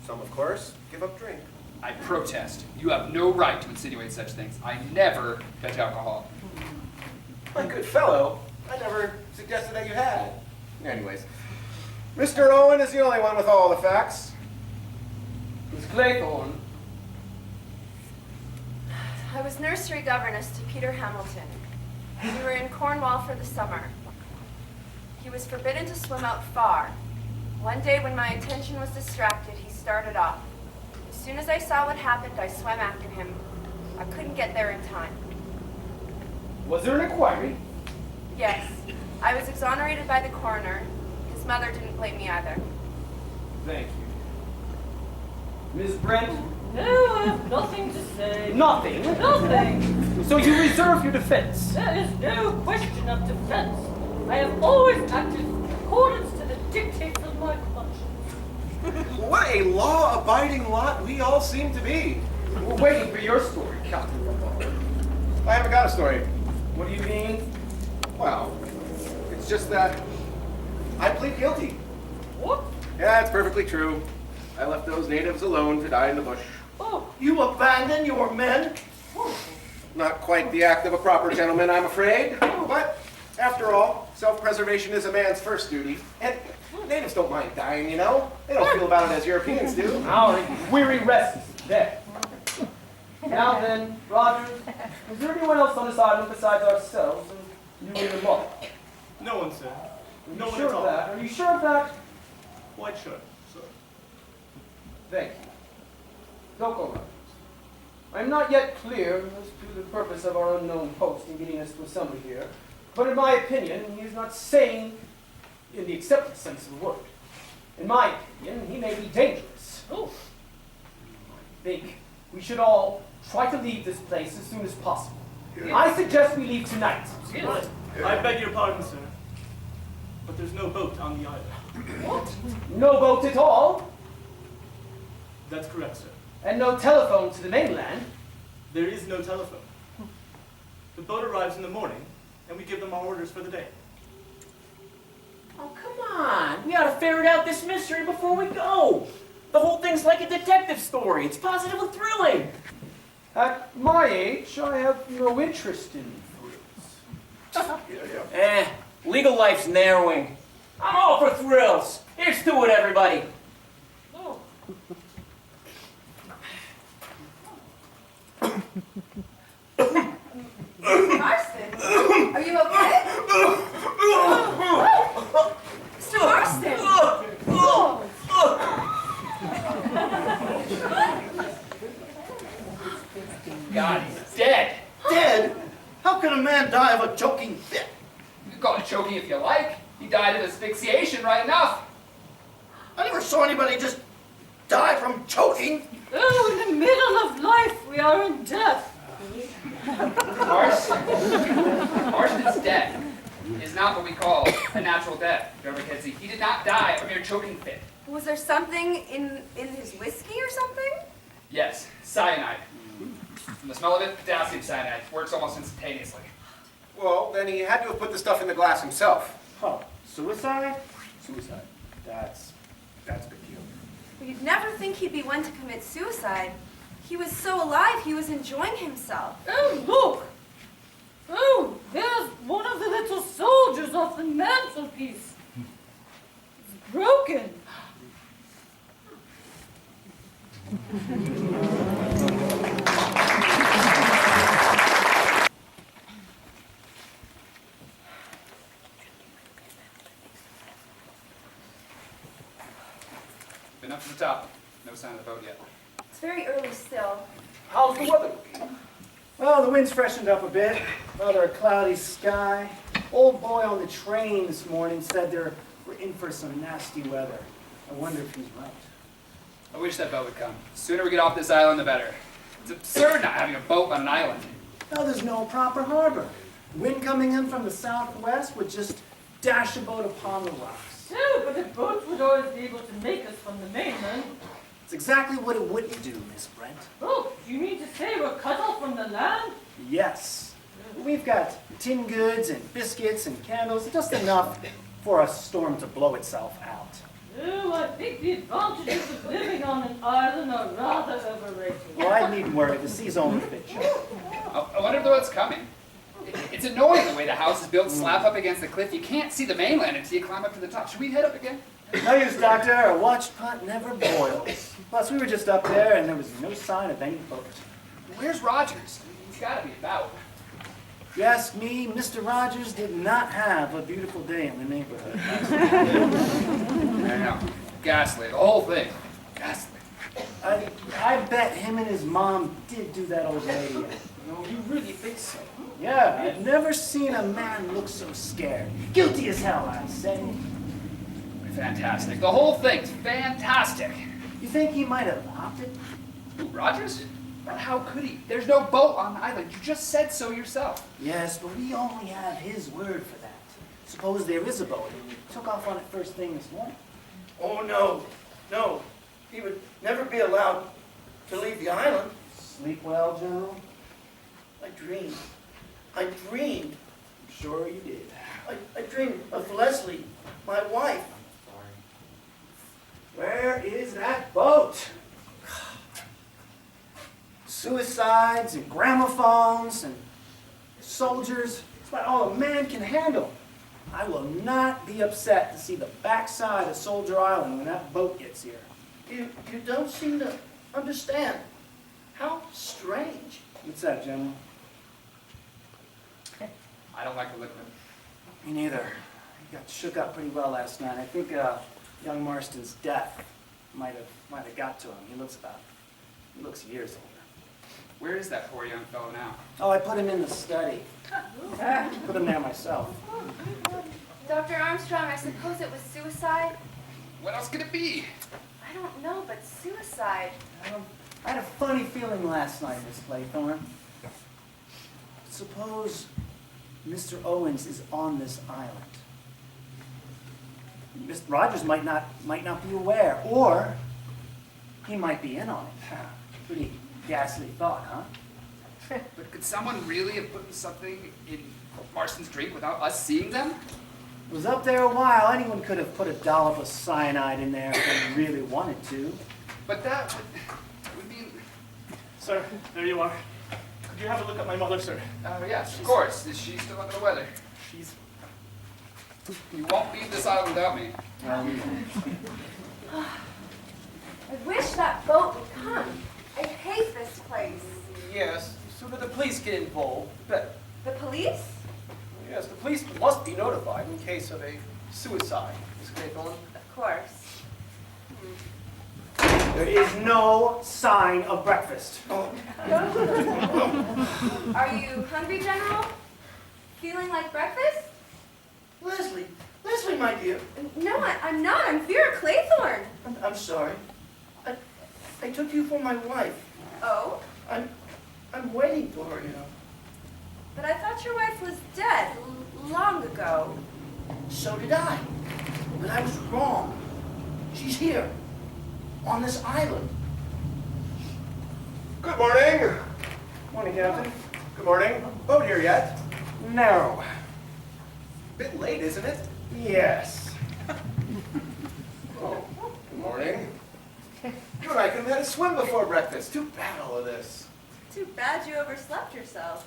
Some, of course, give up drink.
I protest. You have no right to insinuate such things. I never touch alcohol.
My good fellow, I never suggested that you had. Anyways, Mr. Owen is the only one with all the facts.
Miss Claythorne.
I was nursery governess to Peter Hamilton. We were in Cornwall for the summer. He was forbidden to swim out far. One day when my attention was distracted, he started off. As soon as I saw what happened, I swam after him. I couldn't get there in time.
Was there an inquiry?
Yes, I was exonerated by the coroner. His mother didn't blame me either.
Thank you. Miss Brent?
No, I have nothing to say.
Nothing?
Nothing.
So you reserve your defense?
There is no question of defense. I have always acted in accordance to the dictates of my conscience.
What a law-abiding lot we all seem to be.
We're waiting for your story, Captain Lombard.
I haven't got a story.
What do you mean?
Well, it's just that I plead guilty.
What?
Yeah, it's perfectly true. I left those natives alone to die in the bush.
Oh, you abandon your men?
Not quite the act of a proper gentleman, I'm afraid. But, after all, self-preservation is a man's first duty. And natives don't mind dying, you know? They don't feel about it as Europeans do.
Our weary rest is there. Now then, Rogers, is there anyone else on this island besides ourselves and you and your mother?
No one, sir.
Are
No
you
one
sure
at
of
all.
that? Are you sure of that?
Quite sure, sir.
Thank you. Don't go, Rogers. I'm not yet clear as to the purpose of our unknown host in getting us to assemble here, but in my opinion, he is not sane in the accepted sense of the word. In my opinion, he may be dangerous.
Oh.
I think we should all try to leave this place as soon as possible. I suggest we leave tonight.
Yes.
I beg your pardon, sir. But there's no boat on the island.
What? No boat at all?
That's correct, sir.
And no telephone to the mainland?
There is no telephone. The boat arrives in the morning, and we give them our orders for the day.
Oh, come on. We ought to ferret out this mystery before we go. The whole thing's like a detective story. It's positively thrilling.
At my age, I have no interest in thrills.
Legal life's narrowing. I'm all for thrills. Here's to it, everybody.
Oh.
Marston, are you okay? Mr. Marston!
God, he's dead.
Dead? How can a man die of a choking fit?
You can call it choking if you like. He died of asphyxiation right enough.
I never saw anybody just die from choking.
Oh, in the middle of life, we are in death.
Marston's death is not what we call a natural death, Governor Mackenzie. He did not die of a mere choking fit.
Was there something in his whiskey or something?
Yes, cyanide. From the smell of it, potassium cyanide works almost instantaneously.
Well, then he had to have put the stuff in the glass himself.
Oh, suicide?
Suicide.
That's peculiar.
Well, you'd never think he'd be one to commit suicide. He was so alive, he was enjoying himself.
Oh, look! Oh, there's one of the little soldiers off the mantelpiece. It's broken.
Been up to the top. No sign of the boat yet.
It's very early still.
How's the weather looking?
Well, the wind's freshened up a bit. Rather a cloudy sky. Old boy on the train this morning said we're in for some nasty weather. I wonder if he's right.
I wish that boat would come. The sooner we get off this island, the better. It's absurd not having a boat on an island.
Now there's no proper harbor. Wind coming in from the southwest would just dash a boat upon the rocks.
No, but a boat would always be able to make us from the mainland.
It's exactly what it wouldn't do, Miss Brent.
Oh, you mean to say we're cut off from the land?
Yes. We've got tin goods and biscuits and candles, just enough for a storm to blow itself out.
Oh, I think the advantages of living on an island are rather overrated.
Well, I needn't worry. The sea's only a bit chill.
I wonder if the boat's coming. It's annoying the way the house is built slap up against the cliff. You can't see the mainland until you climb up to the top. Should we head up again?
No use, Doctor. A watched pot never boils. Plus, we were just up there, and there was no sign of any boat.
Where's Rogers? He's got to be about.
If you ask me, Mr. Rogers did not have a beautiful day in the neighborhood.
I know. Ghastly. The whole thing. Ghastly.
I bet him and his mom did do that old lady in.
No, you really think so?
Yeah, I've never seen a man look so scared. Guilty as hell, I say.
Fantastic. The whole thing's fantastic.
You think he might have opted?
Who, Rogers? But how could he? There's no boat on the island. You just said so yourself.
Yes, but we only have his word for that. Suppose there is a boat, and he took off on it first thing this morning.
Oh, no. No. He would never be allowed to leave the island.
Sleep well, General?
I dreamed. I'm
sure you did.
I dreamed of Leslie, my wife.
Where is that boat? Suicides and gramophones and soldiers. It's about all a man can handle. I will not be upset to see the backside of Soldier Island when that boat gets here.
You don't seem to understand. How strange.
What's that, General?
I don't like the look of him.
Me neither. He got shook up pretty well last night. I think young Marston's death might have got to him. He looks years older.
Where is that poor young fellow now?
Oh, I put him in the study. Put him there myself.
Dr. Armstrong, I suppose it was suicide?
What else could it be?
I don't know, but suicide.
I had a funny feeling last night, Miss Claythorne. Suppose Mr. Owens is on this island. Mr. Rogers might not be aware, or he might be in on it. Pretty ghastly thought, huh?
But could someone really have put something in Marston's drink without us seeing them?
It was up there a while. Anyone could have put a dollop of cyanide in there if they really wanted to.
But that would mean...
Sir, there you are. Could you have a look at my mother, sir?
Yes, of course. Is she still under the weather?
She's...
You won't leave this island without me.
I wish that boat would come. I hate this place.
Yes, so that the police get involved, better.
The police?
Yes, the police must be notified in case of a suicide, Miss Claythorne.
Of course.
There is no sign of breakfast.
Oh,
Are you hungry, General? Feeling like breakfast?
Leslie, my dear.
No, I'm not. I'm Vera Claythorne.
I'm sorry. I took you for my wife.
Oh?
I'm waiting for her, you know.
But I thought your wife was dead long ago.
So did I. But I was wrong. She's here, on this island.
Good morning.
Morning, Captain.
Good morning. Boat here yet?
No.
Bit late, isn't it?
Yes.
Oh, good morning. You and I could have had a swim before breakfast. Too bad all of this.
Too bad you overslept yourself.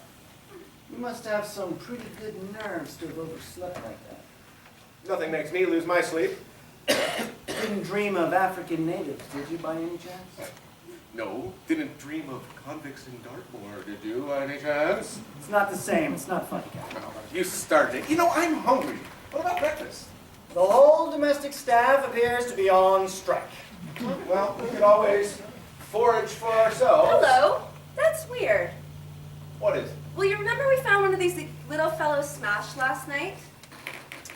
You must have some pretty good nerves to have overslept like that.
Nothing makes me lose my sleep.
Didn't dream of African natives, did you, by any chance?
No, didn't dream of convicts in Dartmoor, did you, by any chance?
It's not the same. It's not funny, Captain.
Oh, you started it. You know, I'm hungry. What about breakfast?
The whole domestic staff appears to be on strike.
Well, we could always forage for ourselves.
Hello. That's weird.
What is?
Well, you remember we found one of these little fellows smashed last night?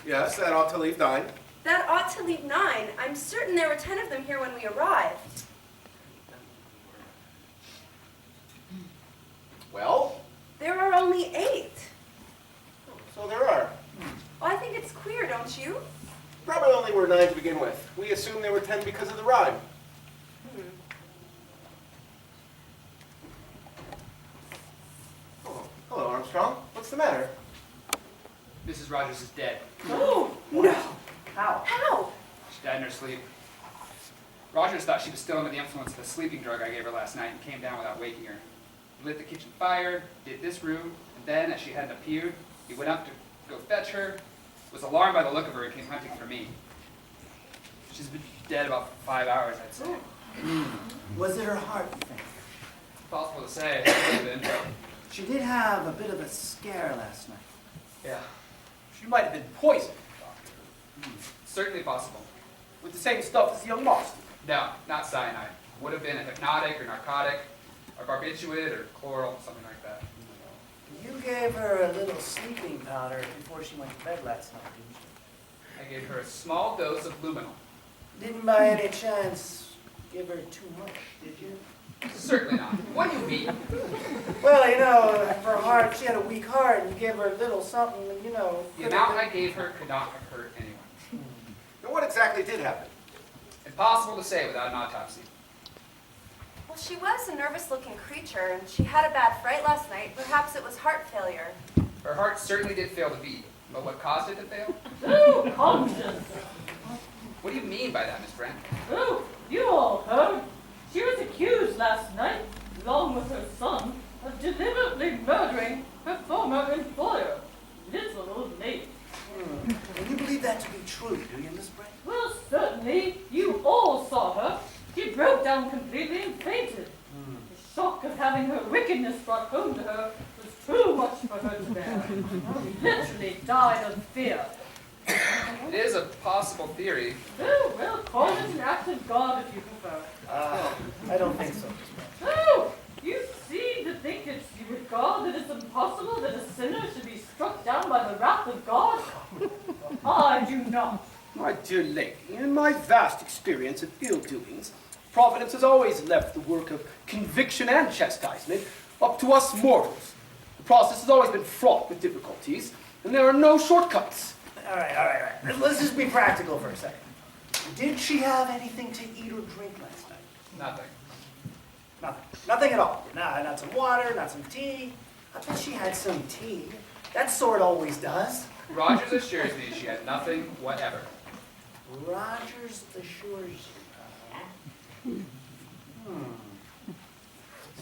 Yes, that ought to leave 9.
That ought to leave 9. I'm certain there were 10 of them here when we arrived.
Well?
There are only 8.
So there are.
Well, I think it's queer, don't you?
Probably only were 9 to begin with. We assumed there were 10 because of the rhyme. Oh, hello, Armstrong. What's the matter?
Mrs. Rogers is dead.
Oh, no. How?
How?
She died in her sleep. Rogers thought she was still under the influence of the sleeping drug I gave her last night and came down without waking her. He lit the kitchen fire, did this room, and then, as she hadn't appeared, he went up to go fetch her, was alarmed by the look of her and came hunting for me. She's been dead about 5 hours, I'd say.
Was it her heart, you think?
Possible to say. It could have been.
She did have a bit of a scare last night.
Yeah. She might have been poisoned, Doctor.
Certainly possible.
With the same stuff as young Marston.
No, not cyanide. Would have been a hypnotic or narcotic, or barbiturate or chloral, something like that.
You gave her a little sleeping powder before she went to bed last night, didn't you?
I gave her a small dose of luminol.
Didn't by any chance give her too much, did you?
Certainly not. What do you mean?
Well, you know, for her heart, she had a weak heart, and you gave her a little something, you know.
The amount I gave her could not have hurt anyone.
Now, what exactly did happen?
Impossible to say without an autopsy.
Well, she was a nervous-looking creature, and she had a bad fright last night. Perhaps it was heart failure.
Her heart certainly did fail to beat, but what caused it to fail?
Oh, conscience.
What do you mean by that, Miss Brent?
Oh, you all heard. She was accused last night, along with her son, of deliberately murdering her former employer, little old lady.
And you believe that to be true, do you, Miss Brent?
Well, certainly. You all saw her. She broke down completely and fainted. The shock of having her wickedness brought home to her was too much for her to bear. She literally died of fear.
It is a possible theory.
Oh, well, call it an act of God if you prefer.
I don't think so, Miss Brent.
Oh, you seem to think it's with God that it's impossible that a sinner should be struck down by the wrath of God? I do not.
My dear lady, in my vast experience of ill-doings, Providence has always left the work of conviction and chastisement up to us mortals. The process has always been fraught with difficulties, and there are no shortcuts.
All right. Let's just be practical for a second. Did she have anything to eat or drink last night?
Nothing.
Nothing at all. Nah, not some water, not some tea. I bet she had some tea. That sort always does.
Rogers assures me she had nothing whatever.
Rogers assures you.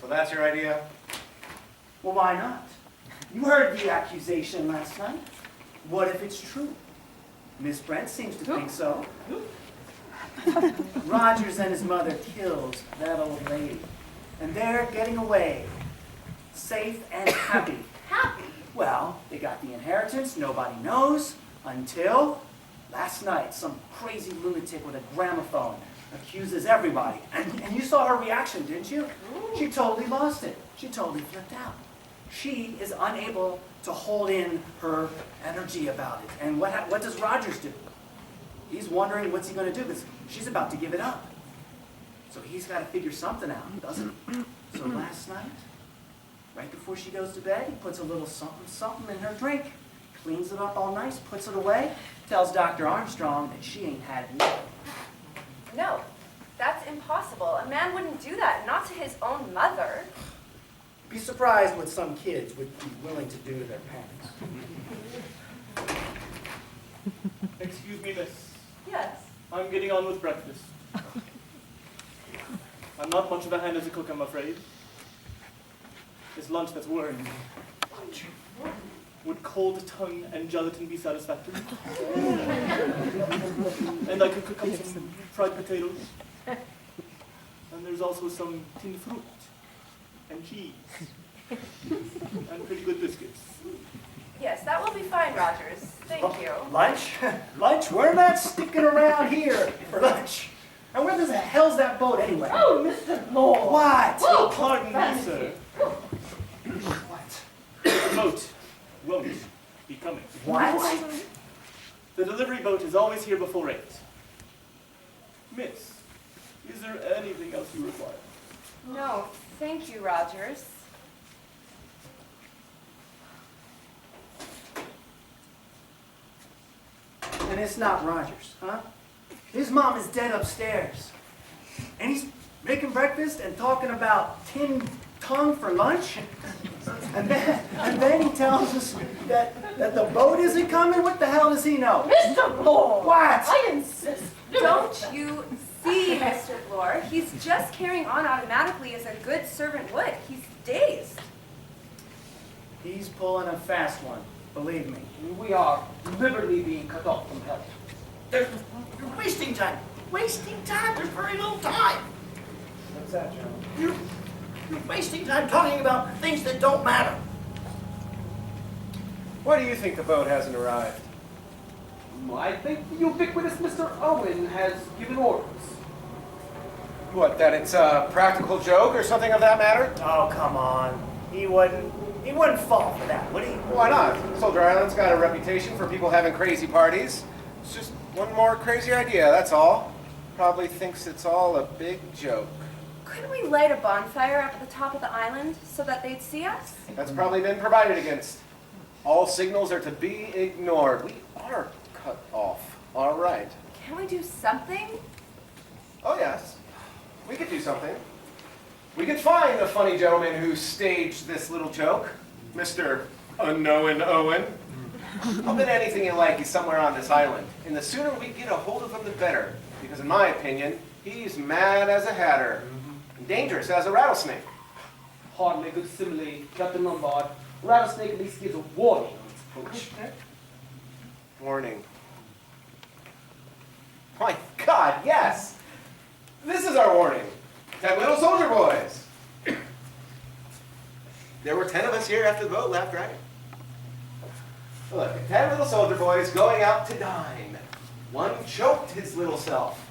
So that's your idea?
Well, why not? You heard the accusation last night. What if it's true? Miss Brent seems to think so. Rogers and his mother killed that old lady. And they're getting away. Safe and happy.
Happy.
Well, they got the inheritance, nobody knows, until last night some crazy lunatic with a gramophone accuses everybody. And you saw her reaction, didn't you? She totally lost it. She totally flipped out. She is unable to hold in her energy about it. And what does Rogers do? He's wondering what's he going to do because she's about to give it up. So he's got to figure something out, doesn't he? So last night, Right before she goes to bed, he puts a little something, something in her drink, cleans it up all nice, puts it away, tells Dr. Armstrong that she ain't had enough.
No, that's impossible. A man wouldn't do that, not to his own mother.
Be surprised what some kids would be willing to do to their parents.
Excuse me, miss.
Yes.
I'm getting on with breakfast. I'm not much of a hand as a cook, I'm afraid. It's lunch that's worrying me.
Lunch?
Would cold tongue and gelatin be satisfactory? And I could cook up some fried potatoes. And there's also some tinned fruit and cheese and pretty good biscuits.
Yes, that will be fine, Rogers. Thank you.
Lunch? Lunch? We're not sticking around here for lunch. And where the hell's that boat anyway?
Oh, Mr. Lord.
What?
Oh, pardon me, sir.
What?
The boat won't be coming.
What?
The delivery boat is always here before 8. Miss, is there anything else you require?
No, thank you, Rogers.
And it's not Rogers, huh? His mom is dead upstairs. And he's making breakfast and talking about tinned tongue for lunch. And then he tells us that the boat isn't coming. What the hell does he know?
Mr. Lord.
What?
I insist.
Don't you see, Mr. Bloor? He's just carrying on automatically as a good servant would. He's dazed.
He's pulling a fast one, believe me.
We are deliberately being cut off from help.
You're wasting time. Wasting time. There's very little time.
What's that, John?
You're wasting time talking about things that don't matter.
Why do you think the boat hasn't arrived?
I think the ubiquitous Mr. Owen has given orders.
What, that it's a practical joke or something of that matter?
Oh, come on. He wouldn't fall for that, would he?
Why not? Soldier Island's got a reputation for people having crazy parties. It's just one more crazy idea, that's all. Probably thinks it's all a big joke.
Couldn't we light a bonfire up at the top of the island so that they'd see us?
That's probably been provided against. All signals are to be ignored. We are cut off. All right.
Can we do something?
Oh, yes. We could do something. We could find the funny gentleman who staged this little joke, Mr. Unknown Owen. I'll bet anything you like he's somewhere on this island. And the sooner we get a hold of him, the better. Because in my opinion, he's mad as a hatter. And dangerous as a rattlesnake.
Hardly a good simile, Captain Lombard. Rattlesnake at least gives a warning on its approach.
Warning. My God, yes! This is our warning. 10 little soldier boys. There were 10 of us here after the boat left, right? Look, 10 little soldier boys going out to dine. One choked his little self.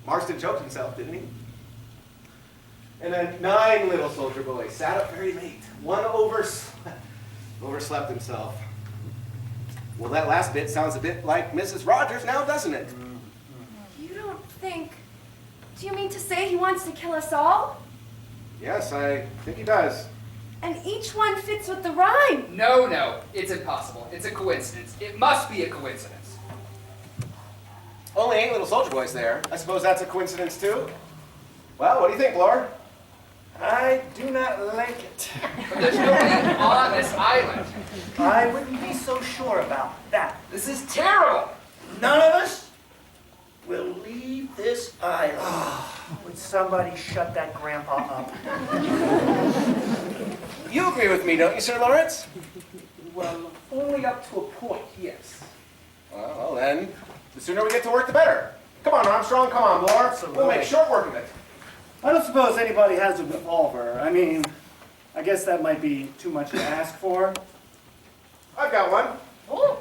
Marston choked himself, didn't he? And then 9 little soldier boys sat up very late. One overslept himself. Well, that last bit sounds a bit like Mrs. Rogers now, doesn't it?
You don't think... Do you mean to say he wants to kill us all?
Yes, I think he does.
And each one fits with the rhyme.
No, it's impossible. It's a coincidence. It must be a coincidence.
Only 8 little soldier boys there. I suppose that's a coincidence too? Well, what do you think, Lord?
I do not like it.
But there's nobody on this island.
I wouldn't be so sure about that.
This is terrible.
None of us will leave this island.
Would somebody shut that grandpa up?
You agree with me, don't you, Sir Lawrence?
Well, only up to a point, yes.
Well, then, the sooner we get to work, the better. Come on, Armstrong, come on, Lawrence. We'll make short work of it.
I don't suppose anybody has a revolver. I mean, I guess that might be too much to ask for.
I've got one.
Oh,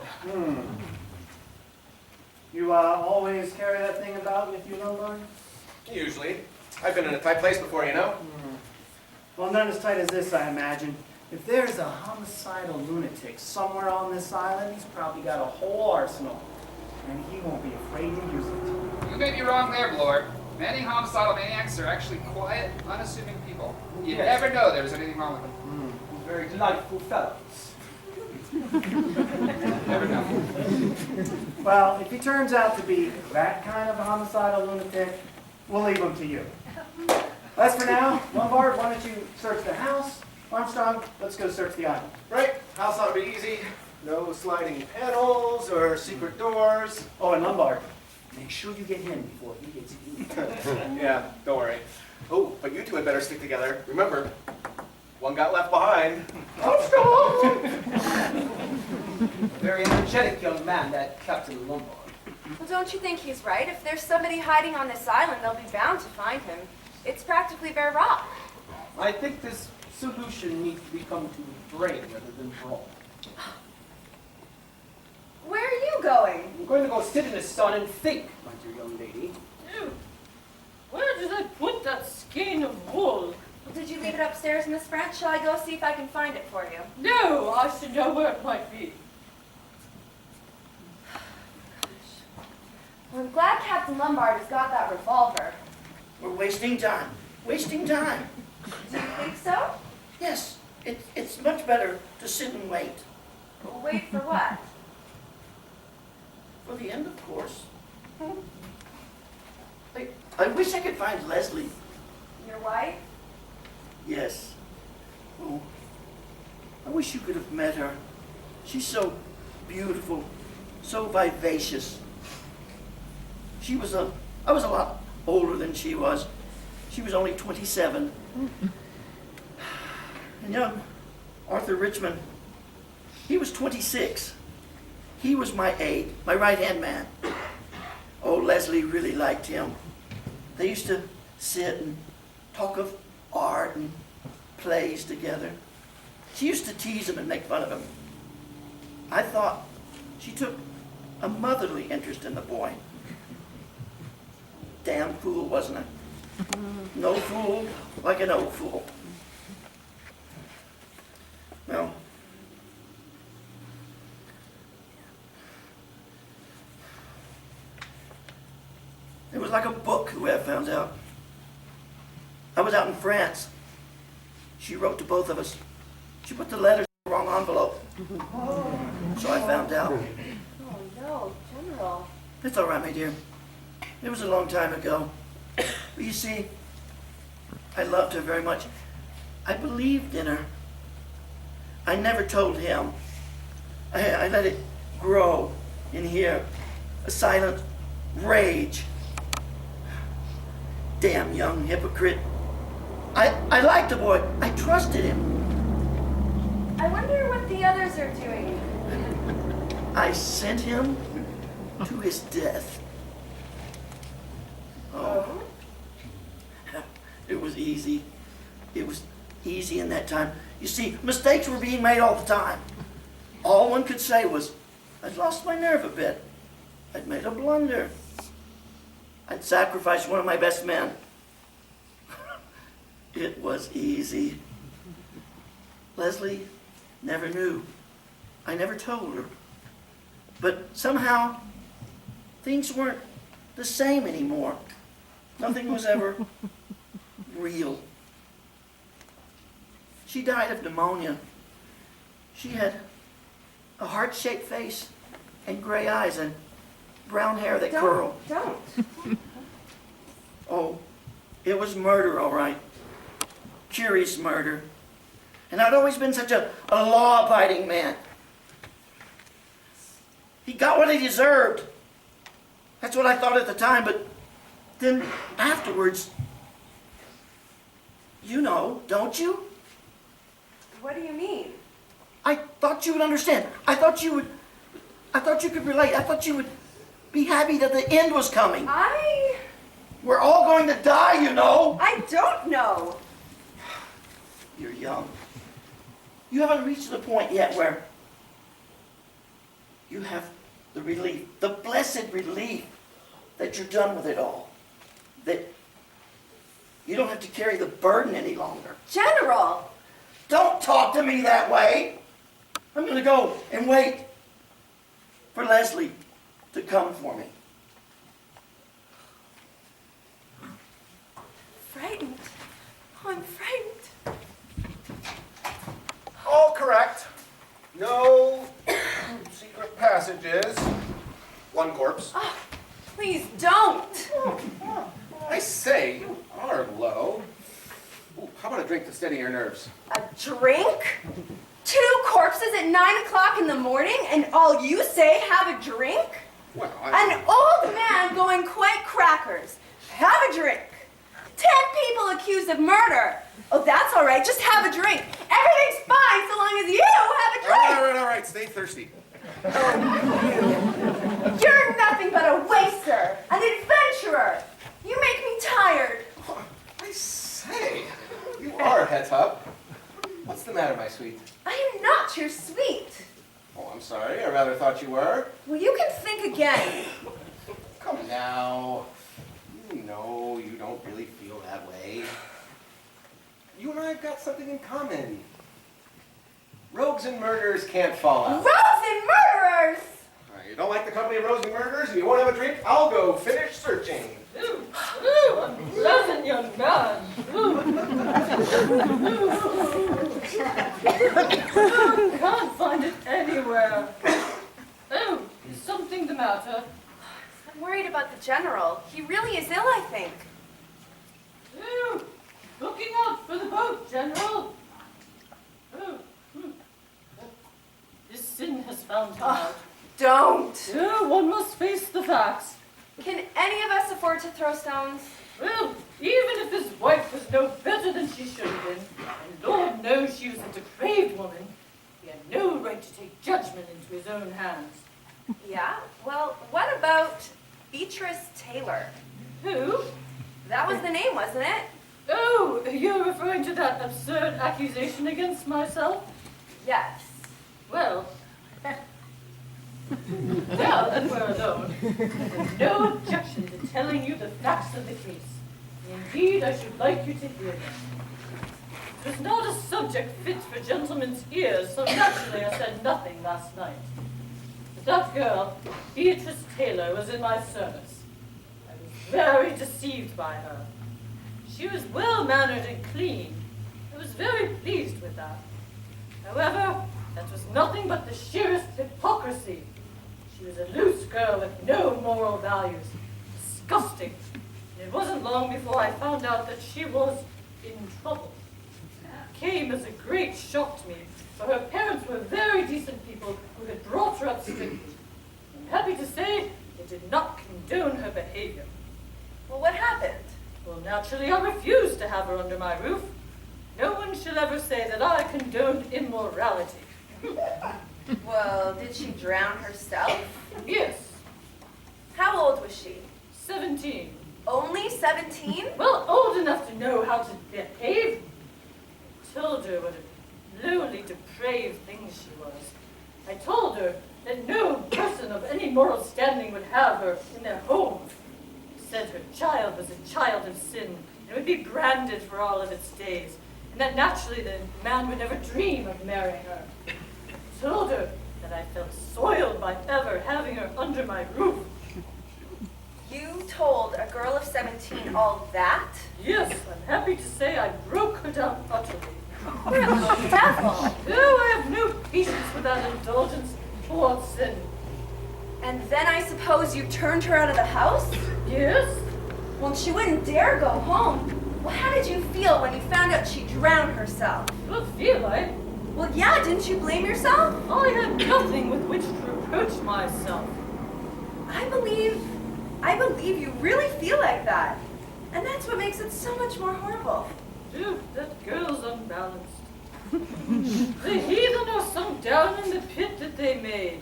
You always carry that thing about with you, Lombard?
Usually. I've been in a tight place before, you know.
Well, not as tight as this, I imagine. If there's a homicidal lunatic somewhere on this island, he's probably got a whole arsenal. And he won't be afraid to use it.
You may be wrong there, Blore. Many homicidal maniacs are actually quiet, unassuming people. You'd
Yes.
never know there was anything wrong with them.
Very delightful fellows.
Never know.
Well, if he turns out to be that kind of a homicidal lunatic, we'll leave him to you. As for now, Lombard, why don't you search the house? Armstrong, let's go search the island.
Right, house ought to be easy. No sliding panels or secret doors.
Oh, and Lombard, make sure you get him before he gets you.
Yeah, don't worry. Oh, but you two had better stick together. Remember, one got left behind.
Armstrong! Very energetic young man, that Captain Lombard.
Well, don't you think he's right? If there's somebody hiding on this island, they'll be bound to find him. It's practically bare rock.
I think this solution needs to become to brain rather than brawn.
Where are you going?
I'm going to go sit in the sun and think, my dear young lady.
Ew. Where did I put that skein of wool?
Well, did you leave it upstairs, Miss Brent? Shall I go see if I can find it for you?
No, I should know where it might be.
Well, I'm glad Captain Lombard has got that revolver.
We're wasting time. Wasting time.
Do you think so?
Yes, it's much better to sit and wait.
Well, wait for what?
For the end, of course. I wish I could find Leslie.
Your wife?
Yes. Oh, I wish you could have met her. She's so beautiful, so vivacious. I was a lot older than she was. She was only 27. And young Arthur Richmond, he was 26. He was my aide, my right-hand man. Oh, Leslie really liked him. They used to sit and talk of art and plays together. She used to tease him and make fun of him. I thought she took a motherly interest in the boy. Damn fool, wasn't I? No fool like an old fool. Well, it was like a book, the way I found out. I was out in France. She wrote to both of us. She put the letters in the wrong envelope. So I found out.
Oh, no, General.
It's all right, my dear. It was a long time ago. But you see, I loved her very much. I believed in her. I never told him. I let it grow in here. A silent rage. Damn young hypocrite. I liked the boy. I trusted him.
I wonder what the others are doing.
I sent him to his death. Oh. It was easy. It was easy in that time. You see, mistakes were being made all the time. All one could say was, I'd lost my nerve a bit. I'd made a blunder. I'd sacrificed one of my best men. It was easy. Leslie never knew. I never told her. But somehow, things weren't the same anymore. Nothing was ever real. She died of pneumonia. She had a heart-shaped face and gray eyes and brown hair that curled.
Don't.
Oh, it was murder, all right. Curious murder. And I'd always been such a law-abiding man. He got what he deserved. That's what I thought at the time, but then afterwards, you know, don't you?
What do you mean?
I thought you would understand. I thought you could relate. I thought you would be happy that the end was coming. We're all going to die, you know.
I don't know.
You're young. You haven't reached the point yet where you have the relief, the blessed relief that you're done with it all. That you don't have to carry the burden any longer.
General!
Don't talk to me that way. I'm going to go and wait for Leslie to come for me.
frightened. Oh, I'm frightened.
All correct. No secret passages. One corpse.
Oh, please don't.
I say, you are low. Ooh, how about a drink to steady your nerves?
A drink? 2 corpses at 9 o'clock in the morning, and all you say, have a drink?
Well,
An old man going quite crackers. Have a drink. 10 people accused of murder. Oh, that's all right. Just have a drink. Everything's fine so long as you have a drink.
All right. Stay thirsty.
Oh, you're nothing but a waster, an adventurer. You make me tired.
I say, you are het up. What's the matter, my sweet?
I am not your sweet.
Oh, I'm sorry. I rather thought you were.
Well, you can think again.
Come now. You know you don't really feel that way. You and I have got something in common. Rogues and murderers can't fall out.
Rogues and murderers!
You don't like the company of rogues and murderers and you won't have a drink? I'll go finish searching.
Ooh, unpleasant young man. Can't find it anywhere. Oh, is something the matter?
I'm worried about the general. He really is ill, I think.
Oh, looking out for the boat, General. Oh, this sin has found him out.
Don't.
Oh, one must face the facts.
Can any of us afford to throw stones?
Well, even if his wife was no better than she should have been, and Lord knows she was a depraved woman, he had no right to take judgment into his own hands.
Yeah? Well, what about Beatrice Taylor?
Who?
That was the name, wasn't it?
Oh, you're referring to that absurd accusation against myself?
Yes.
Well, now that we're alone, I have no objection to telling you the facts of the case. Indeed, I should like you to hear them. It was not a subject fit for gentlemen's ears, so naturally I said nothing last night. But that girl, Beatrice Taylor, was in my service. I was very deceived by her. She was well-mannered and clean. I was very pleased with that. However, that was nothing but the sheerest hypocrisy. She was a loose girl with no moral values. Disgusting. And it wasn't long before I found out that she was in trouble. It came as a great shock to me, for her parents were very decent people who had brought her up strictly. I'm happy to say they did not condone her behavior.
Well, what happened?
Well, naturally, I refused to have her under my roof. No one shall ever say that I condoned immorality.
Well, did she drown herself?
Yes,
How old was she?
17.
Only 17?
Well, old enough to know how to behave. I told her what a lowly, depraved thing she was. I told her that no person of any moral standing would have her in their home. I said her child was a child of sin and would be branded for all of its days, and that naturally the man would never dream of marrying her. I told her that I felt soiled by ever having her under my roof.
You told a girl of 17 all that?
Yes, I'm happy to say I broke her down utterly.
You're a little devil.
Oh, I have no patience with that indulgence towards sin.
And then I suppose you turned her out of the house?
Yes?
Well, she wouldn't dare go home. Well, how did you feel when you found out she drowned herself?
Well, feel I?
Well, yeah, didn't you blame yourself?
I had nothing with which to reproach myself.
I believe you really feel like that. And that's what makes it so much more horrible.
Dude, that girl's unbalanced. The heathen are sunk down in the pit that they made.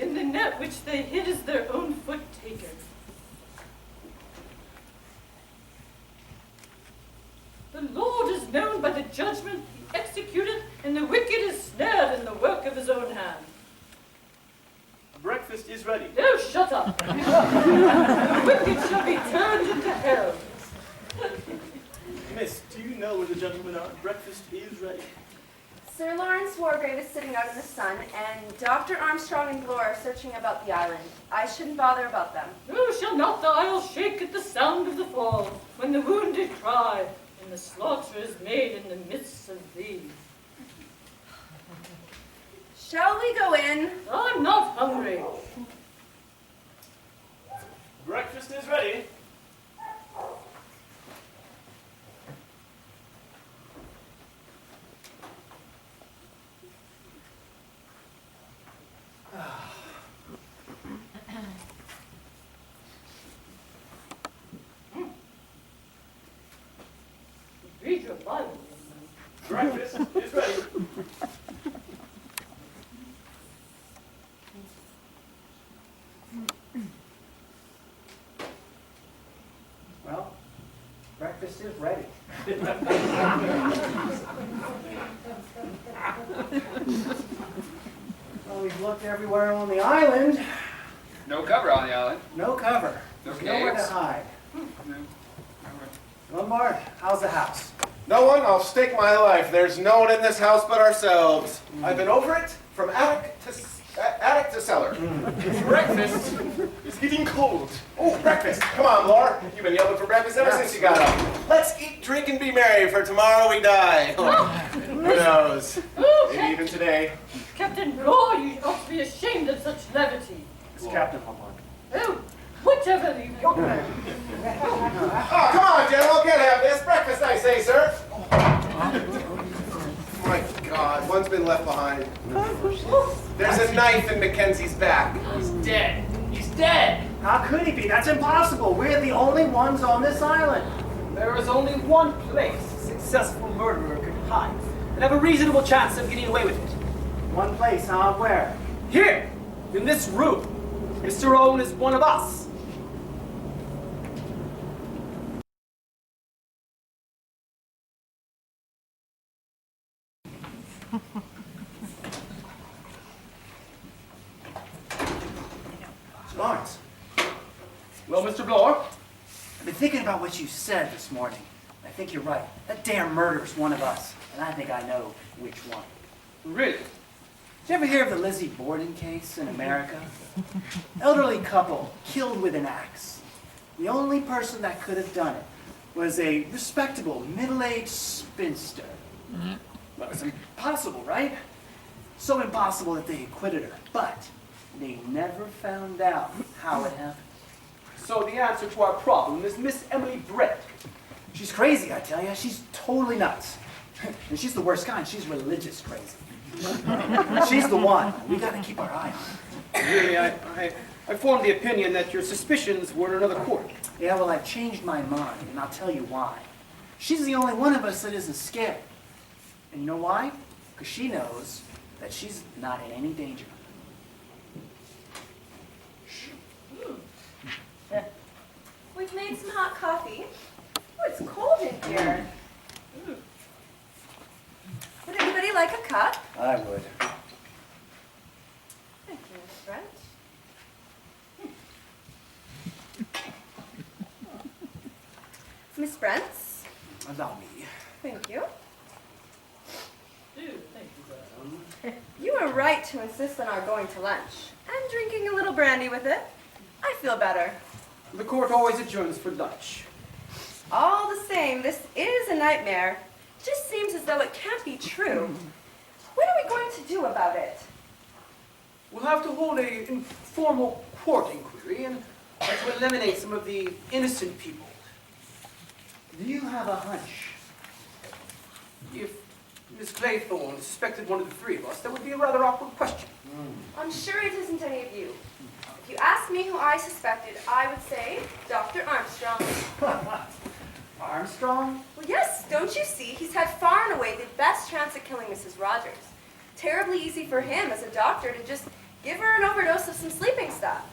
In the net which they hid is their own foot taken. The Lord is known by the judgment he executed, and the wicked is snared in the work of his own hand.
Breakfast is ready.
Oh, shut up. The wicked shall be turned into hell.
Miss, do you know where the gentlemen are? Breakfast is ready.
Sir Lawrence Wargrave is sitting out in the sun, and Dr. Armstrong and Glore are searching about the island. I shouldn't bother about them.
Oh, shall not the isle shake at the sound of the fall? when the wounded cry, and the slaughter is made in the midst of thee.
Shall we go in?
I'm not hungry.
Breakfast is ready.
Read your Bible.
Breakfast is ready.
Well, breakfast is ready. Well, we've looked everywhere on the island.
No cover on the island.
No cover.
No
There's nowhere to
caves?
hide.
No.
Lombard, how's the house?
No one? I'll stake my life. There's no one in this house but ourselves. I've been over it from attic to cellar.
Breakfast is getting cold.
Oh, breakfast. Come on, Laura. You've been yelling for breakfast ever since you got up. Let's eat, drink, and be merry, for tomorrow we die. Who knows? Maybe even today.
Captain Bloor, you ought to be ashamed of such levity.
It's Captain Lombard.
Oh, whichever the young man.
Oh, come on, General. Can't have this. Breakfast, I say, sir. My God, one's been left behind. There's a knife in Mackenzie's back.
He's dead. He's dead.
How could he be? That's impossible. We're the only ones on this island.
There is only one place a successful murderer could hide and have a reasonable chance of getting away with it.
One place, huh? Where?
Here, in this room. Mr. Owen is one of us.
Lawrence,
Well, Mr. Bloor,
I've been thinking about what you said this morning. I think you're right. That damn murderer's one of us, and I think I know which one.
really?
Did you ever hear of the Lizzie Borden case in America? Elderly couple killed with an axe. The only person that could have done it was a respectable, middle-aged spinster. Well, it was impossible, right? So impossible that they acquitted her. But they never found out how it happened.
So the answer to our problem is Miss Emily Brent.
She's crazy, I tell you. She's totally nuts. And she's the worst kind. She's religious crazy. She's the one. We got to keep our eye on her.
Really, I formed the opinion that your suspicions were in another court.
Yeah, well, I've changed my mind, and I'll tell you why. She's the only one of us that isn't scared. And you know why? Because she knows that she's not in any danger.
We've made some hot coffee. Oh, it's cold in here. Would anybody like a cup?
I would.
Thank you, Miss Brent. Miss Brent's.
Allow me.
Thank you.
Thank you, madam.
You were right to insist on our going to lunch and drinking a little brandy with it. I feel better.
The court always adjourns for lunch.
All the same, this is a nightmare. It just seems as though it can't be true. What are we going to do about it?
We'll have to hold an informal court inquiry and try to eliminate some of the innocent people.
Do you have a hunch?
If Miss Claythorne suspected one of the three of us, that would be a rather awkward question.
I'm sure it isn't any of you. If you asked me who I suspected, I would say Dr. Armstrong.
Armstrong?
Well, yes, don't you see? He's had far and away the best chance at killing Mrs. Rogers. Terribly easy for him as a doctor to just give her an overdose of some sleeping stuff.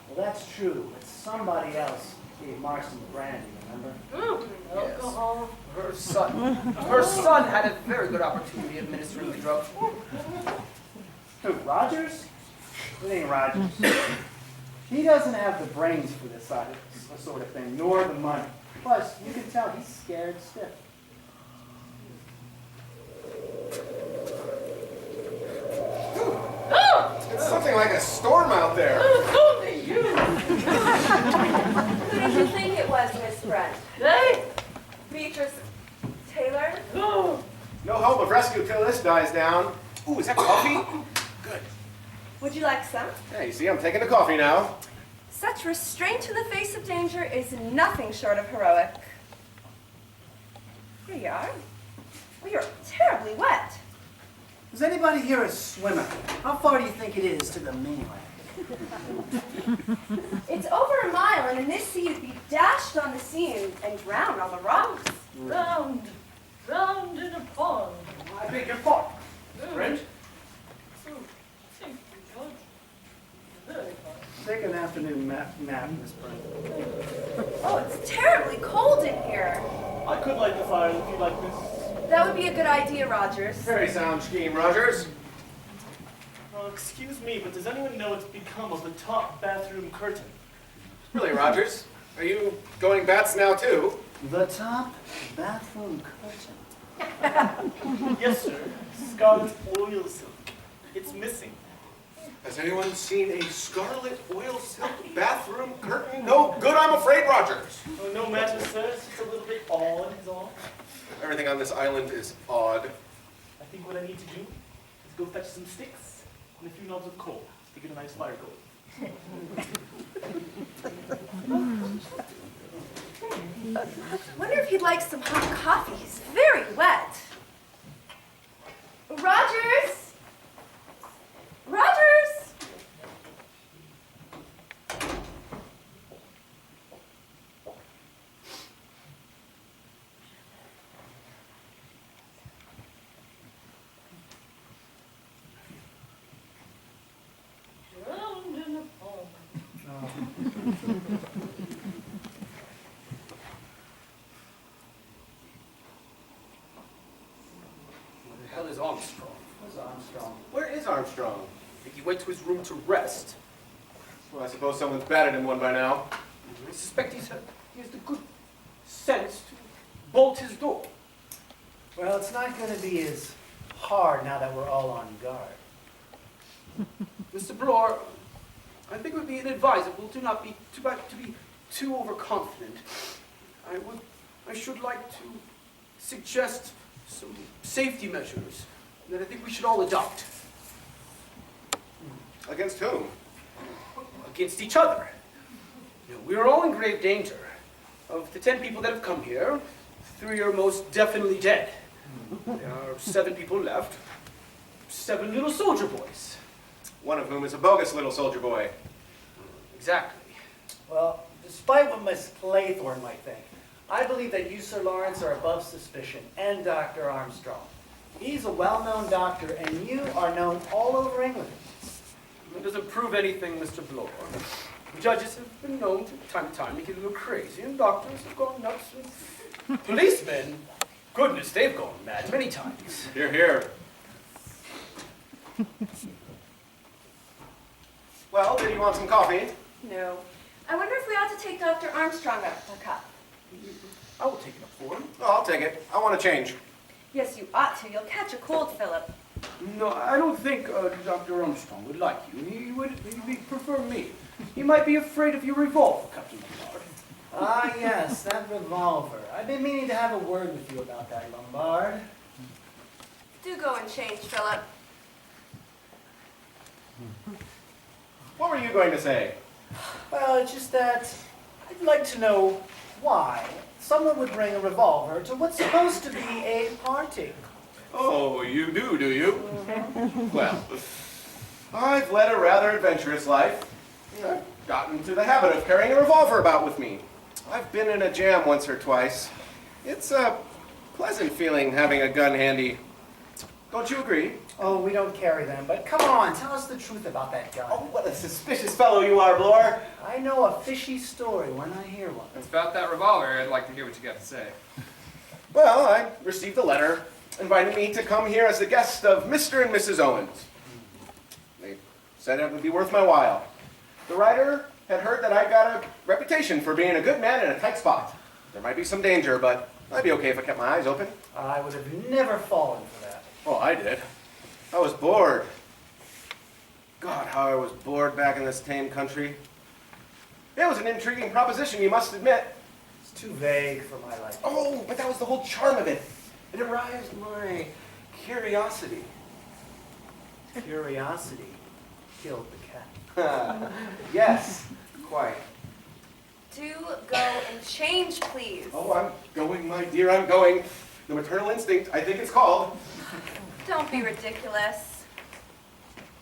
Well, that's true, but somebody else gave Marston the brandy, remember?
Alcohol.
Her son had a very good opportunity of administering the drug.
Who, Rogers? It ain't Rogers. He doesn't have the brains for this sort of thing, nor the money. Plus, you can tell he's scared stiff.
It's something like a storm out there.
Oh, it's only you.
Who did you think it was, Miss Brent?
They?
Beatrice Taylor.
No hope of rescue till this dies down. Ooh, is that coffee? Good.
Would you like some?
Yeah, you see, I'm taking the coffee now.
Such restraint in the face of danger is nothing short of heroic. Here you are. Well, you're terribly wet.
Is anybody here a swimmer? How far do you think it is to the mainland?
It's over a mile, and in this sea you'd be dashed on the sea and drowned on the rocks.
Drowned in a pond.
I beg your pardon. Brent?
Oh, thank you, Judge. Very fine.
Take an afternoon nap, Miss Brent.
Oh, it's terribly cold in here.
I could light the fire if you'd like, miss.
That would be a good idea, Rogers.
Very sound scheme, Rogers.
Excuse me, but does anyone know what's become of the top bathroom curtain?
Really, Rogers? Are you going bats now, too?
The top bathroom curtain.
Yes, sir. Scarlet oil silk. It's missing.
Has anyone seen a scarlet oil silk bathroom curtain? No good, I'm afraid, Rogers.
Oh, no matter, sir. It's just a little bit odd, is all.
Everything on this island is odd.
I think what I need to do is go fetch some sticks and a few knobs of coal to get a nice fire going.
Wonder if he'd like some hot coffee. He's very wet. Rogers! Rogers!
Drowned in a pond.
Where the hell is Armstrong?
Where's Armstrong?
Where is Armstrong?
I think he went to his room to rest.
Well, I suppose someone's batted him one by now.
I suspect he has the good sense to bolt his door.
Well, it's not going to be as hard now that we're all on guard.
Mr. Bloor, I think it would be inadvisable to not be too overconfident. I should like to suggest some safety measures that I think we should all adopt.
Against whom?
Against each other. You know, we are all in grave danger. Of the 10 people that have come here, 3 are most definitely dead. There are 7 people left. 7 little soldier boys.
One of whom is a bogus little soldier boy.
Exactly.
Well, despite what Miss Claythorne might think, I believe that you, Sir Lawrence, are above suspicion, and Dr. Armstrong. He's a well-known doctor, and you are known all over England.
That doesn't prove anything, Mr. Bloor. Judges have been known from time to time to get a little crazy, and doctors have gone nuts. And policemen, goodness, they've gone mad many times.
Hear, hear. Well, did you want some coffee?
No. I wonder if we ought to take Dr. Armstrong a cup.
I will take it up for him.
Oh, I'll take it. I want to change.
Yes, you ought to. You'll catch a cold, Philip.
No, I don't think Dr. Armstrong would like you. He'd prefer me. He might be afraid of your revolver, Captain Lombard.
Ah, yes, that revolver. I've been meaning to have a word with you about that, Lombard.
Do go and change, Philip.
What were you going to say?
Well, it's just that I'd like to know why someone would bring a revolver to what's supposed to be a party.
Oh, you do you? Well, I've led a rather adventurous life. I've gotten into the habit of carrying a revolver about with me. I've been in a jam once or twice. It's a pleasant feeling having a gun handy. Don't you agree?
Oh, we don't carry them, but come on, tell us the truth about that gun.
Oh, what a suspicious fellow you are, Bloor.
I know a fishy story when I hear one.
It's about that revolver. I'd like to hear what you got to say.
Well, I received a letter inviting me to come here as the guest of Mr. and Mrs. Owens. They said it would be worth my while. The writer had heard that I got a reputation for being a good man in a tight spot. There might be some danger, but I'd be okay if I kept my eyes open.
I would have never fallen for that.
Oh, I did. I was bored. God, how I was bored back in this tame country. It was an intriguing proposition, you must admit.
It's too vague for my liking.
Oh, but that was the whole charm of it. It aroused my curiosity.
Curiosity killed the cat.
Yes, quite.
Do go and change, please.
Oh, I'm going, my dear, I'm going. The maternal instinct, I think it's called.
Don't be ridiculous.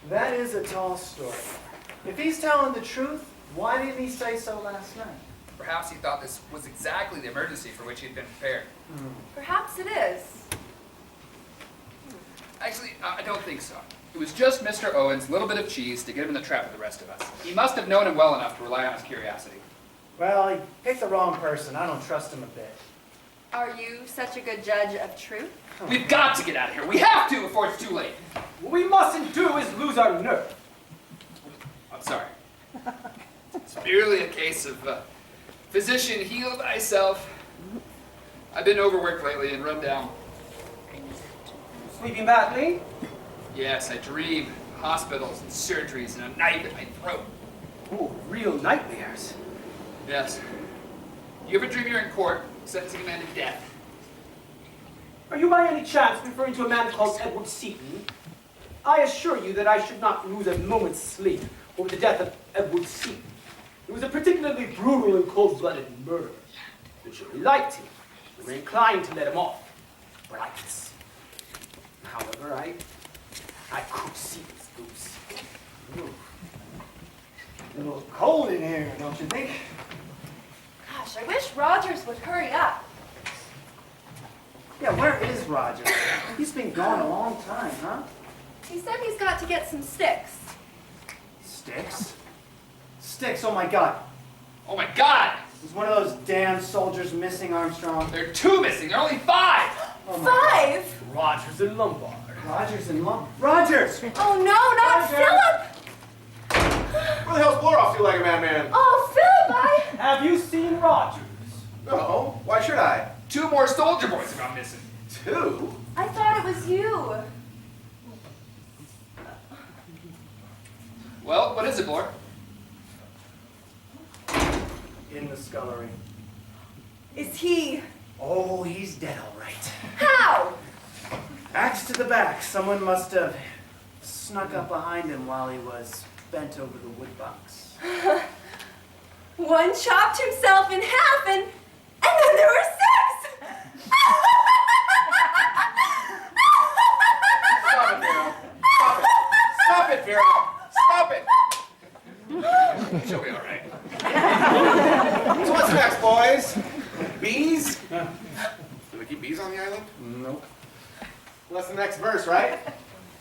That is a tall story. If he's telling the truth, why didn't he say so last night?
Perhaps he thought this was exactly the emergency for which he had been prepared.
Perhaps it is.
Actually, I don't think so. It was just Mr. Owen's little bit of cheese to get him in the trap with the rest of us. He must have known him well enough to rely on his curiosity.
Well, he picked the wrong person. I don't trust him a bit.
Are you such a good judge of truth?
We've got to get out of here. We have to before it's too late.
What we mustn't do is lose our nerve.
I'm sorry. It's merely a case of physician, heal thyself. I've been overworked lately and run down.
Sleeping badly?
Yes, I dream hospitals and surgeries and a knife in my throat.
Oh, real nightmares.
Yes. You ever dream you're in court, sentencing a man to death?
Are you by any chance referring to a man called Edward Seaton? I assure you that I should not lose a moment's sleep over the death of Edward Seaton. It was a particularly brutal and cold-blooded murder. The jury liked him. They were inclined to let him off. But I could see. However, I could see his goose. Ooh. A little cold in here, don't you think?
Gosh, I wish Rogers would hurry up.
Yeah, where is Roger? He's been gone a long time, huh?
He said he's got to get some sticks.
Sticks? Sticks, oh my God.
Oh my God!
Is one of those damn soldiers missing, Armstrong?
There are 2 missing. There are only 5.
Oh my God.
5?
Rogers and Lombard.
Rogers and Rogers!
Oh no, not Philip!
Where the hell's Bloroff feel like a madman?
Oh, Philip,
Have you seen Rogers?
No, why should I?
2 more soldier boys have gone missing.
2?
I thought it was you.
Well, what is it, Blor?
In the scullery.
Is he?
Oh, he's dead all right.
How?
Axe to the back. Someone must have snuck up behind him while he was bent over the wood box.
One chopped himself in half and then there were 6!
Stop it, Vera. Stop it. Stop it, Vera. Stop it.
She'll be all right.
So what's next, boys? Bees? Do they keep bees on the island?
Nope.
Well, that's the next verse, right?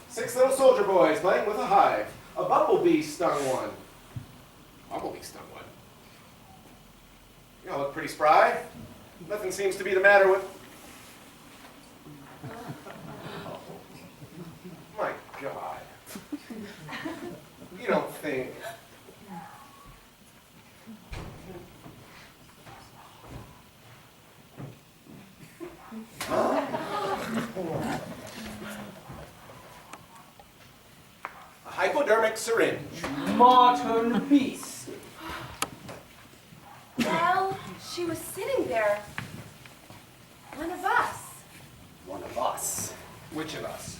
6 little soldier boys playing with a hive. A bumblebee stung one. Bumblebee stung one? You all look pretty spry. Nothing seems to be the matter with... My God. You don't think... A hypodermic syringe.
Martin Beast.
Well, she was sitting there. One of us.
One of us.
Which of us?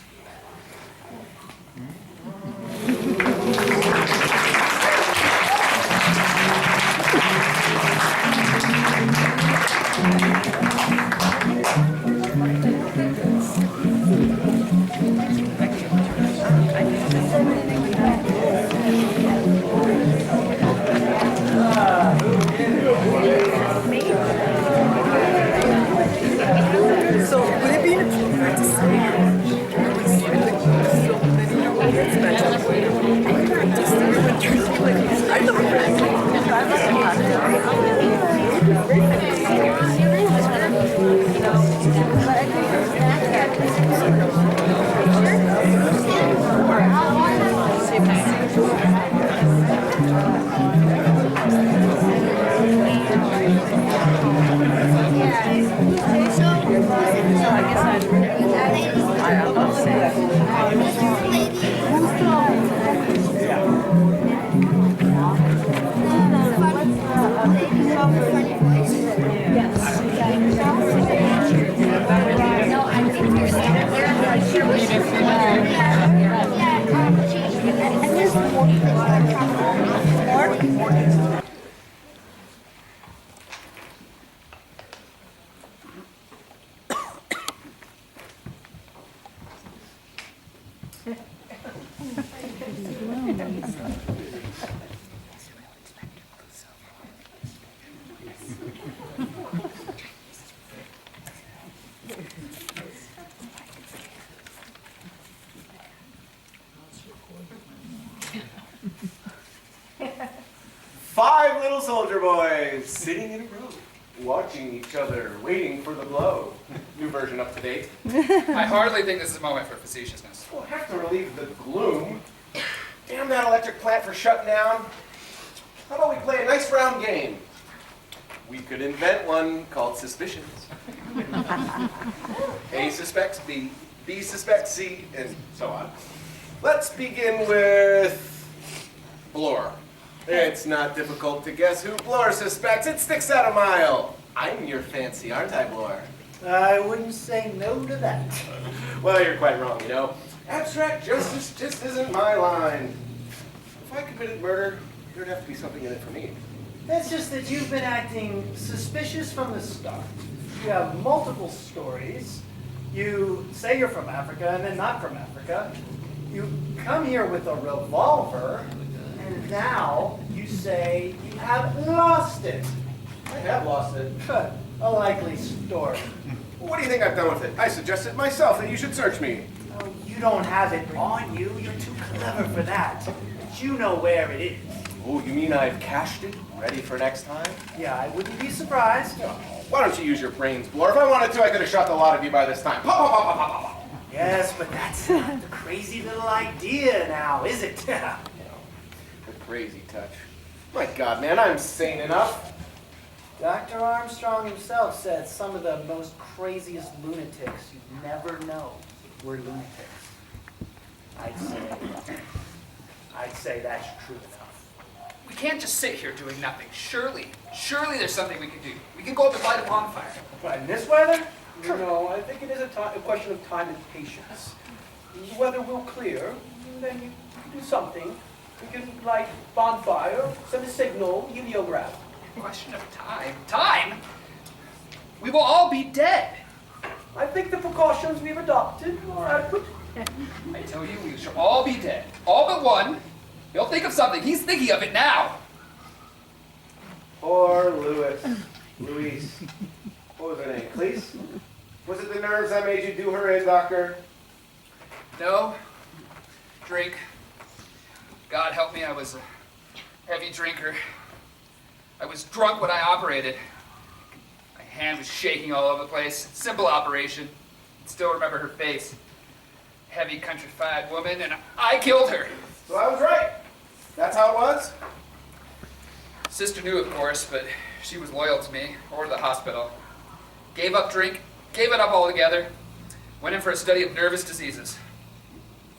So would it be inappropriate to say
Yeah.
5 little soldier boys sitting in a row, watching each other, waiting for the blow. New version up to date.
I hardly think this is a moment for facetiousness.
We'll have to relieve the gloom. Damn that electric plant for shutting down. How about we play a nice round game? We could invent one called Suspicions. A suspects B, B suspects C, and so on. Let's begin with Blore. It's not difficult to guess who Blore suspects. It sticks out a mile. I'm your fancy, aren't I, Blore?
I wouldn't say no to that.
Well, you're quite wrong, you know. Abstract justice just isn't my line. If I committed murder, there'd have to be something in it for me.
It's just that you've been acting suspicious from the start. You have multiple stories. You say you're from Africa and then not from Africa. You come here with a revolver, and now you say you have lost it.
I have lost it.
A likely story.
What do you think I've done with it? I suggested myself that you should search me.
Oh, you don't have it on you. You're too clever for that. But you know where it is.
Oh, you mean I've cached it? Ready for next time?
Yeah, I wouldn't be surprised.
Why don't you use your brains, Blore? If I wanted to, I could have shot the lot of you by this time. Pop, pop, pop, pop, pop, pop.
Yes, but that's not the crazy little idea now, is it?
The crazy touch. My God, man, I'm sane enough.
Dr. Armstrong himself said some of the most craziest lunatics you'd never know were lunatics. I'd say that's true enough.
We can't just sit here doing nothing. Surely there's something we can do. We can go up and light a bonfire.
But in this weather? No, I think it is a question of time and patience. The weather will clear, and then you can do something. We can light bonfire, send a signal, heliograph.
Question of time. Time? We will all be dead.
I think the precautions we've adopted are adequate.
I tell you, we shall all be dead. All but one. He'll think of something. He's thinking of it now.
Poor Louise. What was her name? Cleese? Was it the nerves that made you do her in, Doctor?
No. Drink. God help me, I was a heavy drinker. I was drunk when I operated. My hand was shaking all over the place. Simple operation. I still remember her face. Heavy countrified woman, and I killed her.
So I was right. That's how it was?
Sister knew, of course, but she was loyal to me, or to the hospital. Gave up drink, gave it up altogether. Went in for a study of nervous diseases.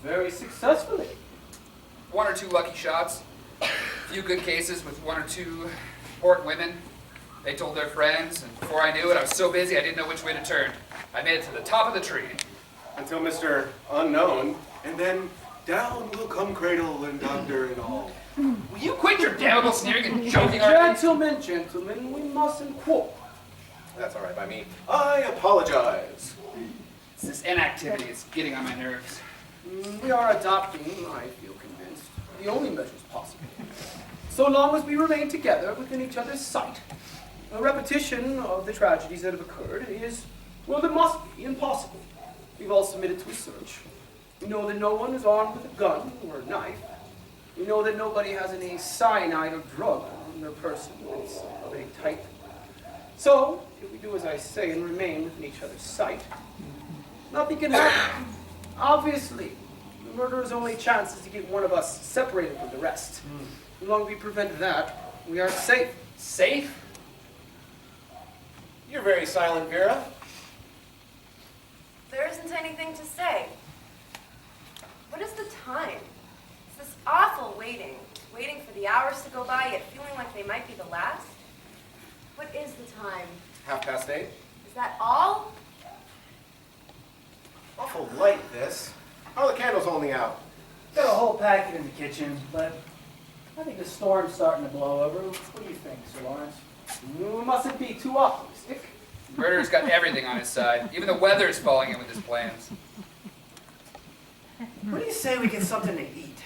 Very successfully.
1 or 2 lucky shots. A few good cases with 1 or 2 important women. They told their friends, and before I knew it, I was so busy I didn't know which way to turn. I made it to the top of the tree.
Until Mr. Unknown, and then down will come Cradle and Doctor and all.
Will you quit your damnable sneering and joking already?
Gentlemen, we mustn't quarrel.
That's all right by me. I apologize.
It's this inactivity that's getting on my nerves.
We are adopting, I feel convinced, the only measures possible. So long as we remain together within each other's sight, a repetition of the tragedies that have occurred is, well, it must be impossible. We've all submitted to a search. We know that no one is armed with a gun or a knife. We know that nobody has any cyanide or drug on their person that's of any type. So, if we do as I say and remain within each other's sight, nothing can happen. Obviously, the murderer's only chance is to get one of us separated from the rest. As long as we prevent that, we are safe.
Safe?
You're very silent, Vera.
There isn't anything to say. What is the time? It's this awful waiting for the hours to go by, yet feeling like they might be the last. What is the time?
8:30.
Is that all?
Awful light, this. How are the candles holding out?
Got a whole packet in the kitchen, but I think the storm's starting to blow over. What do you think, Sir Lawrence?
We mustn't be too optimistic.
Murderer's got everything on his side. Even the weather is falling in with his plans.
What do you say we get something to eat?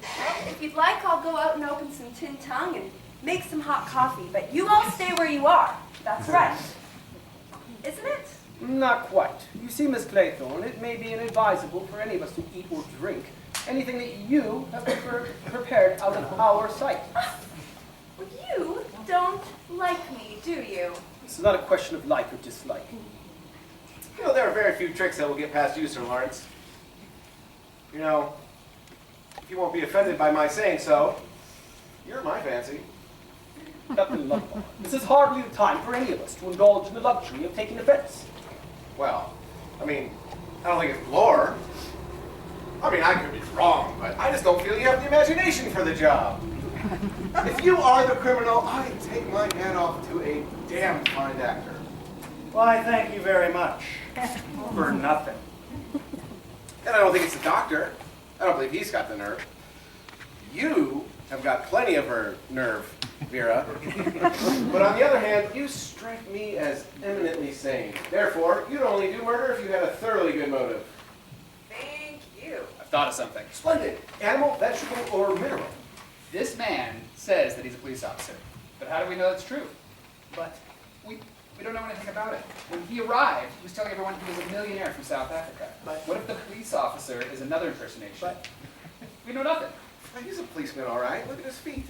Well, if you'd like, I'll go out and open some tin tongue and make some hot coffee, but you all stay where you are. That's right. Isn't it?
Not quite. You see, Miss Claythorne, it may be inadvisable for any of us to eat or drink anything that you have prepared out of our sight.
like me, do you?
It's not a question of like or dislike.
You know, there are very few tricks that will get past you, Sir Lawrence. You know, if you won't be offended by my saying so, you're my fancy.
Captain Lombard, this is hardly the time for any of us to indulge in the luxury of taking offense.
Well, I mean, I don't think it's lore. I mean, I could be wrong, but I just don't feel you have the imagination for the job. If you are the criminal, I take my hat off to a damn fine actor.
Why, thank you very much. For nothing.
And I don't think it's the doctor. I don't believe he's got the nerve. You have got plenty of her nerve, Vera. But on the other hand, you strike me as eminently sane. Therefore, you'd only do murder if you had a thoroughly good motive.
Thank you.
I've thought of something.
Splendid. Animal, vegetable, or mineral?
This man says that he's a police officer. But how do we know that's true?
But
We don't know anything about it. When he arrived, he was telling everyone he was a millionaire from South Africa.
But
what if the police officer is another impersonation?
But
we know nothing.
Well, he's a policeman, all right. Look at his feet.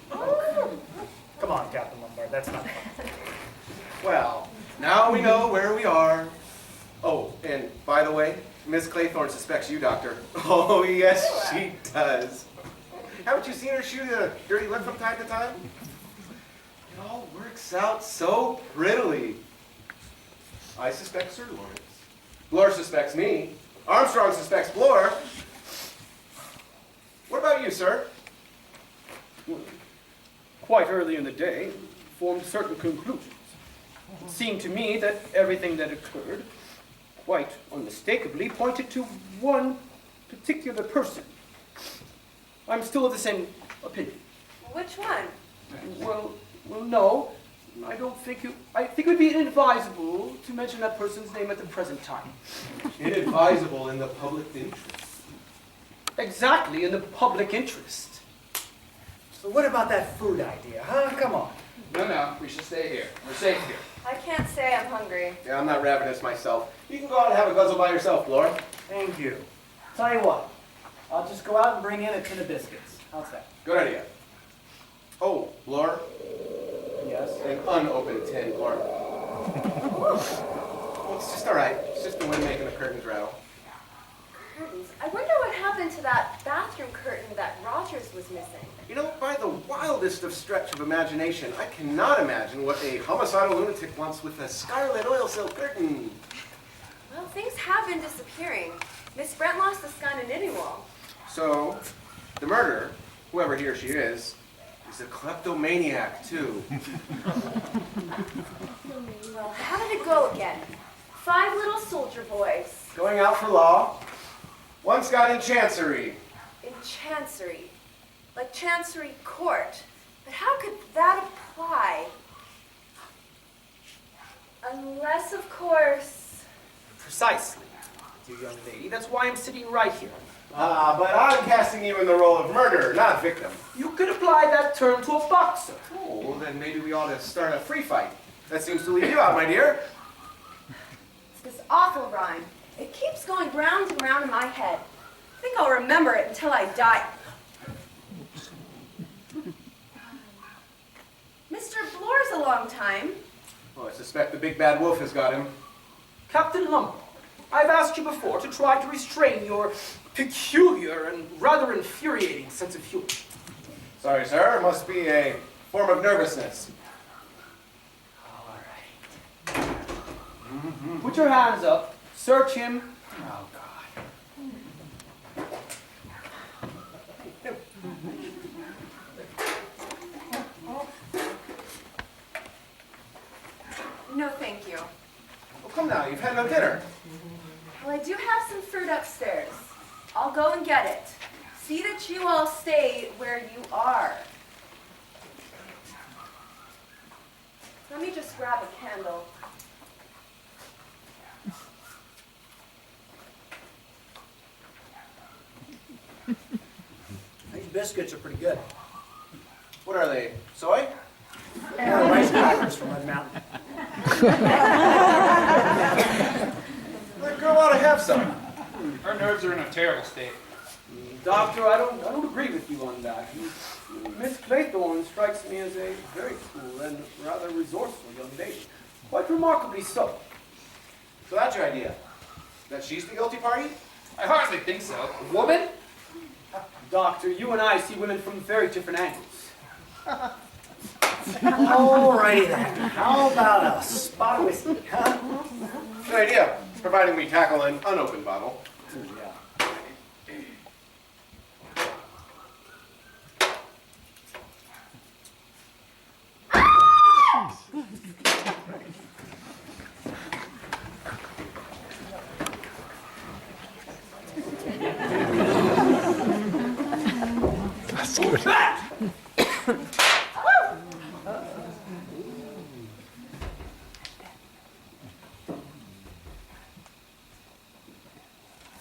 come on, Captain Lombard, that's not fun.
Well, now we know where we are. Oh, and by the way, Miss Claythorne suspects you, Doctor. Oh, yes, she does. Haven't you seen her shoot a dirty lip from time to time? It all works out so prettily. I suspect Sir Lawrence. Blore suspects me. Armstrong suspects Blore. What about you, sir?
Quite early in the day, formed certain conclusions. It seemed to me that everything that occurred, quite unmistakably, pointed to one particular person. I'm still of the same opinion.
Which one?
Well, no. I think it would be inadvisable to mention that person's name at the present time.
Inadvisable in the public interest.
Exactly, in the public interest.
So what about that food idea, huh? Come on.
No, we should stay here. We're safe here.
I can't say I'm hungry.
Yeah, I'm not ravenous myself. You can go out and have a guzzle by yourself, Blore.
Thank you. Tell you what, I'll just go out and bring in a tin of biscuits. How's that?
Good idea. Oh, Blore.
Yes?
An unopened tin, Blore. Well, it's just all right. It's just the wind making the curtains rattle.
Curtains. I wonder what happened to that bathroom curtain that Rogers was missing.
You know, by the wildest of stretch of imagination, I cannot imagine what a homicidal lunatic wants with a scarlet oil silk curtain.
Well, things have been disappearing. Miss Brent lost the sky in a knitting wall.
So, the murderer, whoever he or she is a kleptomaniac, too.
Well, how did it go again? 5 little soldier boys.
Going out for law. Once got in chancery.
In chancery. Like chancery court. But how could that apply? Unless, of course...
Precisely, dear young lady. That's why I'm sitting right here.
Ah, but I'm casting you in the role of murderer, not victim.
You could apply that term to a boxer.
Oh, well, then maybe we ought to start a free fight. That seems to leave you out, my dear.
It's this awful rhyme. It keeps going round and round in my head. I think I'll remember it until I die. Mr. Blore's a long time.
Oh, I suspect the big bad wolf has got him.
Captain Lombard, I've asked you before to try to restrain your peculiar and rather infuriating sense of humor.
Sorry, sir. It must be a form of nervousness.
All right. Put your hands up. Search him. Oh, God.
No, thank you.
Well, come now. You've had no dinner.
Well, I do have some fruit upstairs. I'll go and get it. See that you all stay where you are. Let me just grab a candle.
These biscuits are pretty good.
What are they? Soy?
Rice crackers from Red Mountain.
That girl ought to have some.
Our nerves are in a terrible state.
Doctor, I don't agree with you on that. Miss Claythorne strikes me as a very cool and rather resourceful young lady. Quite remarkably so.
So that's your idea? That she's the guilty party?
I hardly think so. Woman?
Doctor, you and I see women from very different angles.
Alrighty then. How about a spot of whiskey, huh?
Good idea, providing we tackle an unopened bottle.
Yeah.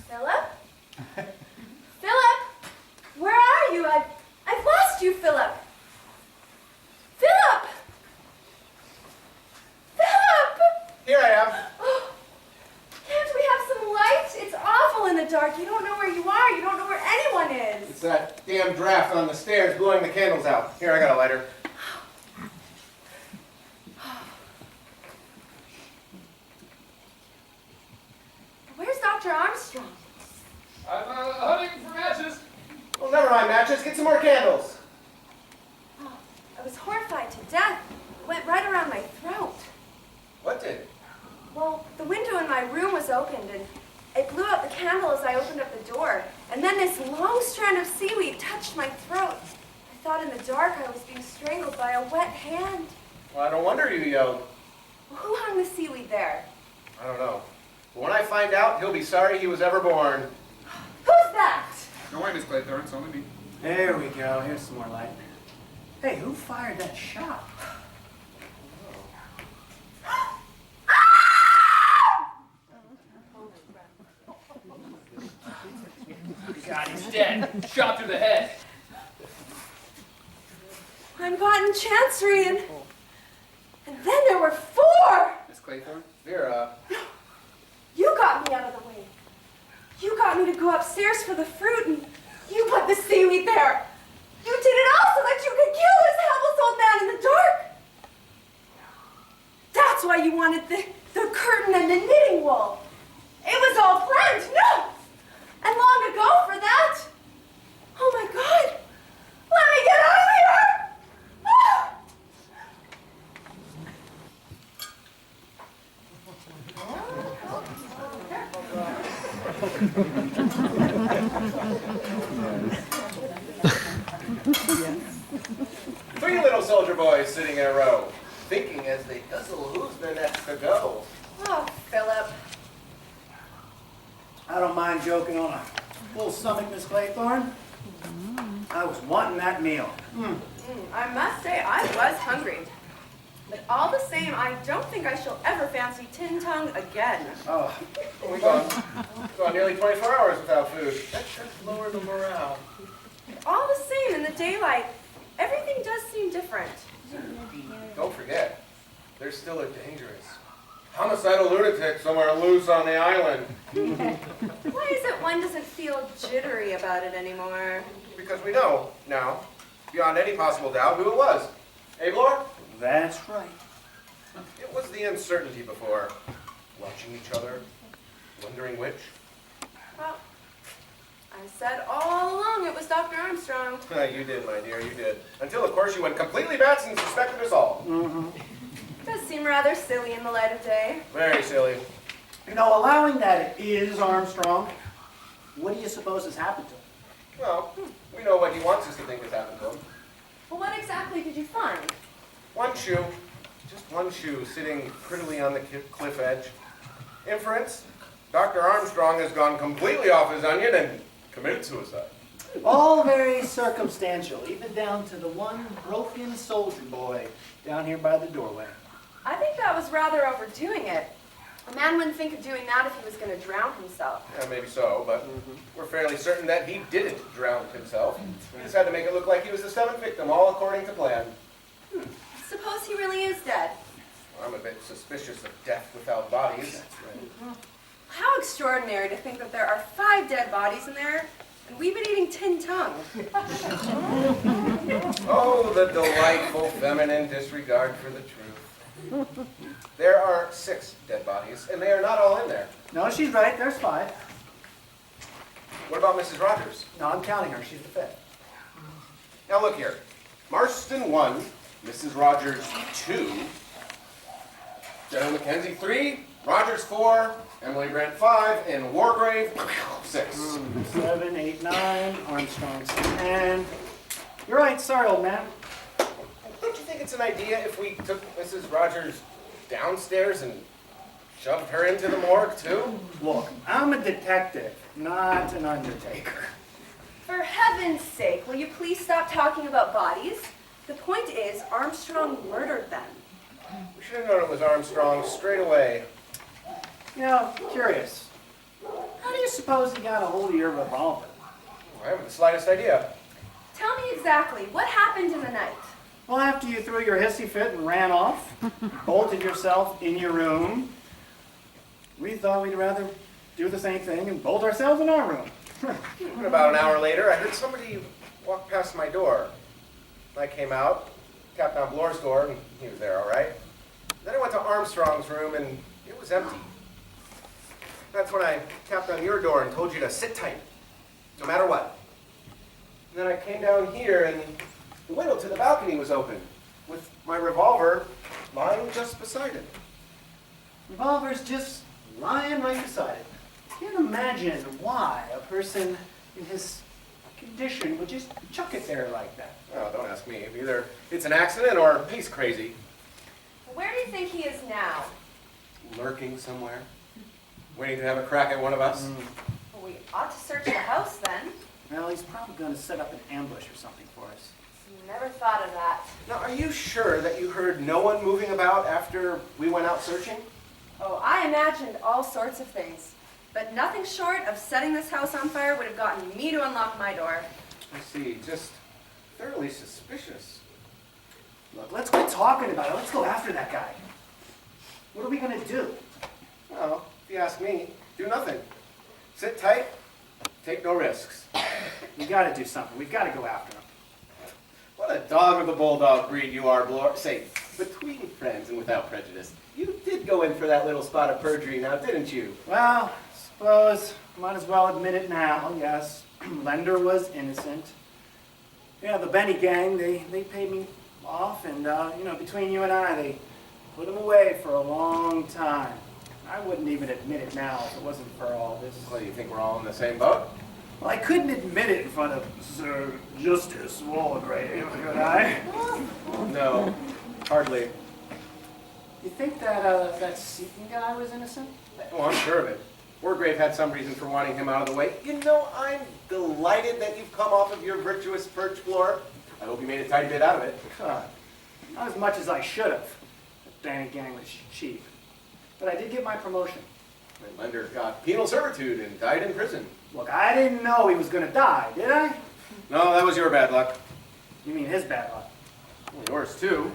Philip? Philip? Where are you? I've lost you, Philip. Philip! Philip!
Here I am.
Can't we have some light? It's awful in the dark. You don't know where you are. You don't know where anyone is.
It's that damn draft on the stairs blowing the candles out. Here, I got a lighter.
Where's Dr. Armstrong?
I'm hunting for matches.
Well, never mind matches. Get some more candles.
Oh, I was horrified to death. It went right around my throat.
What did?
Well, the window in my room was opened, and it blew out the candle as I opened up the door. And then this long strand of seaweed touched my throat. I thought in the dark I was being strangled by a wet hand.
Well, I don't wonder you yelled.
Well, who hung the seaweed there?
I don't know. But when I find out, he'll be sorry he was ever born.
Who's that?
No way, Miss Claythorne. It's only me.
There we go. Here's some more light. Hey, who fired that shot?
God, he's dead. Shot through the head.
I'm caught in chancery, and then there were 4!
Miss Claythorne?
Vera.
You got me out of the way. You got me to go upstairs for the fruit, and you put the seaweed there. You did it all so that you could kill this helpless old man in the dark. That's why you wanted the curtain and the knitting wool. It was all planned, no! And long ago for that. Oh my God! Let me get out of here! Ah!
Three little soldier boys sitting in a row, thinking as they guzzle who's the next to go.
Oh, Philip.
I don't mind joking on a full stomach, Miss Claythorne. I was wanting that meal.
I must say, I was hungry. But all the same, I don't think I shall ever fancy tin tongue again.
Oh, we've gone nearly 24 hours without food. That's lowered the morale.
All the same, in the daylight, everything does seem different.
Don't forget, there's still a dangerous homicidal lunatic somewhere loose on the island.
Why is it one doesn't feel jittery about it anymore?
Because we know now, beyond any possible doubt, who it was. Abelor?
That's right.
It was the uncertainty before. Watching each other, wondering which.
Well, I said all along it was Dr. Armstrong.
You did, my dear, you did. Until, of course, you went completely bats and suspected us all.
It does seem rather silly in the light of day.
Very silly.
You know, allowing that it is Armstrong, what do you suppose has happened to him?
Well, we know what he wants us to think has happened to him.
Well, what exactly did you find?
One shoe, just one shoe, sitting prettily on the cliff edge. Inference, Dr. Armstrong has gone completely off his onion and committed suicide.
All very circumstantial, even down to the one broken soldier boy down here by the doorway.
I think that was rather overdoing it. A man wouldn't think of doing that if he was going to drown himself.
Yeah, maybe so, but we're fairly certain that he didn't drown himself. He just had to make it look like he was the seventh victim, all according to plan.
Suppose he really is dead.
Well, I'm a bit suspicious of death without bodies.
How extraordinary to think that there are 5 dead bodies and there And we've been eating tin tongue.
Oh, the delightful feminine disregard for the truth. There are 6 dead bodies, and they are not all in there.
No, she's right. There's 5.
What about Mrs. Rogers?
No, I'm counting her. She's the 5th.
Now look here. Marston 1, Mrs. Rogers 2, General Mackenzie 3, Rogers 4, Emily Brent 5, and Wargrave 6.
7, 8, 9, Armstrong's 10. You're right. Sorry, old man.
Don't you think it's an idea if we took Mrs. Rogers downstairs and shoved her into the morgue too?
Look, I'm a detective, not an undertaker.
For heaven's sake, will you please stop talking about bodies? The point is, Armstrong murdered them.
We should have known it was Armstrong straight away.
You know, curious. How do you suppose he got a hold of your revolver?
I haven't the slightest idea.
Tell me exactly, what happened in the night?
Well, after you threw your hissy fit and ran off, bolted yourself in your room, we thought we'd rather do the same thing and bolt ourselves in our room.
And about an hour later, I heard somebody walk past my door. I came out, tapped on Blor's door, and he was there all right. Then I went to Armstrong's room, and it was empty. That's when I tapped on your door and told you to sit tight, no matter what. And then I came down here, and the window to the balcony was open, with my revolver lying just beside it.
Revolver's just lying right beside it. Can't imagine why a person in his condition would just chuck it there like that.
Oh, don't ask me. Either it's an accident or he's crazy.
Where do you think he is now?
Lurking somewhere, waiting to have a crack at one of us.
Well, we ought to search the house then.
Well, he's probably going to set up an ambush or something for us.
Never thought of that.
Now, are you sure that you heard no one moving about after we went out searching?
Oh, I imagined all sorts of things. But nothing short of setting this house on fire would have gotten me to unlock my door.
I see. Just thoroughly suspicious.
Look, let's quit talking about it. Let's go after that guy. What are we going to do?
Well, if you ask me, do nothing. Sit tight, take no risks.
We got to do something. We've got to go after him.
What a dog of the bulldog breed you are, Blor. Say, between friends and without prejudice, you did go in for that little spot of perjury now, didn't you?
Well, suppose might as well admit it now. Yes, Lender was innocent. Yeah, the Benny gang, they paid me off, and you know, between you and I, they put him away for a long time. I wouldn't even admit it now if it wasn't for all this.
Well, you think we're all in the same boat?
Well, I couldn't admit it in front of Sir Justice Wargrave, could I?
No, hardly.
You think that that Seton guy was innocent?
Oh, I'm sure of it. Wargrave had some reason for wanting him out of the way. You know, I'm delighted that you've come off of your virtuous perch, Blor. I hope you made a tidy bit out of it.
God, not as much as I should have. The Danny gang was cheap. But I did get my promotion.
And Lender got penal servitude and died in prison.
Look, I didn't know he was going to die, did I?
No, that was your bad luck.
You mean his bad luck?
Well, yours too.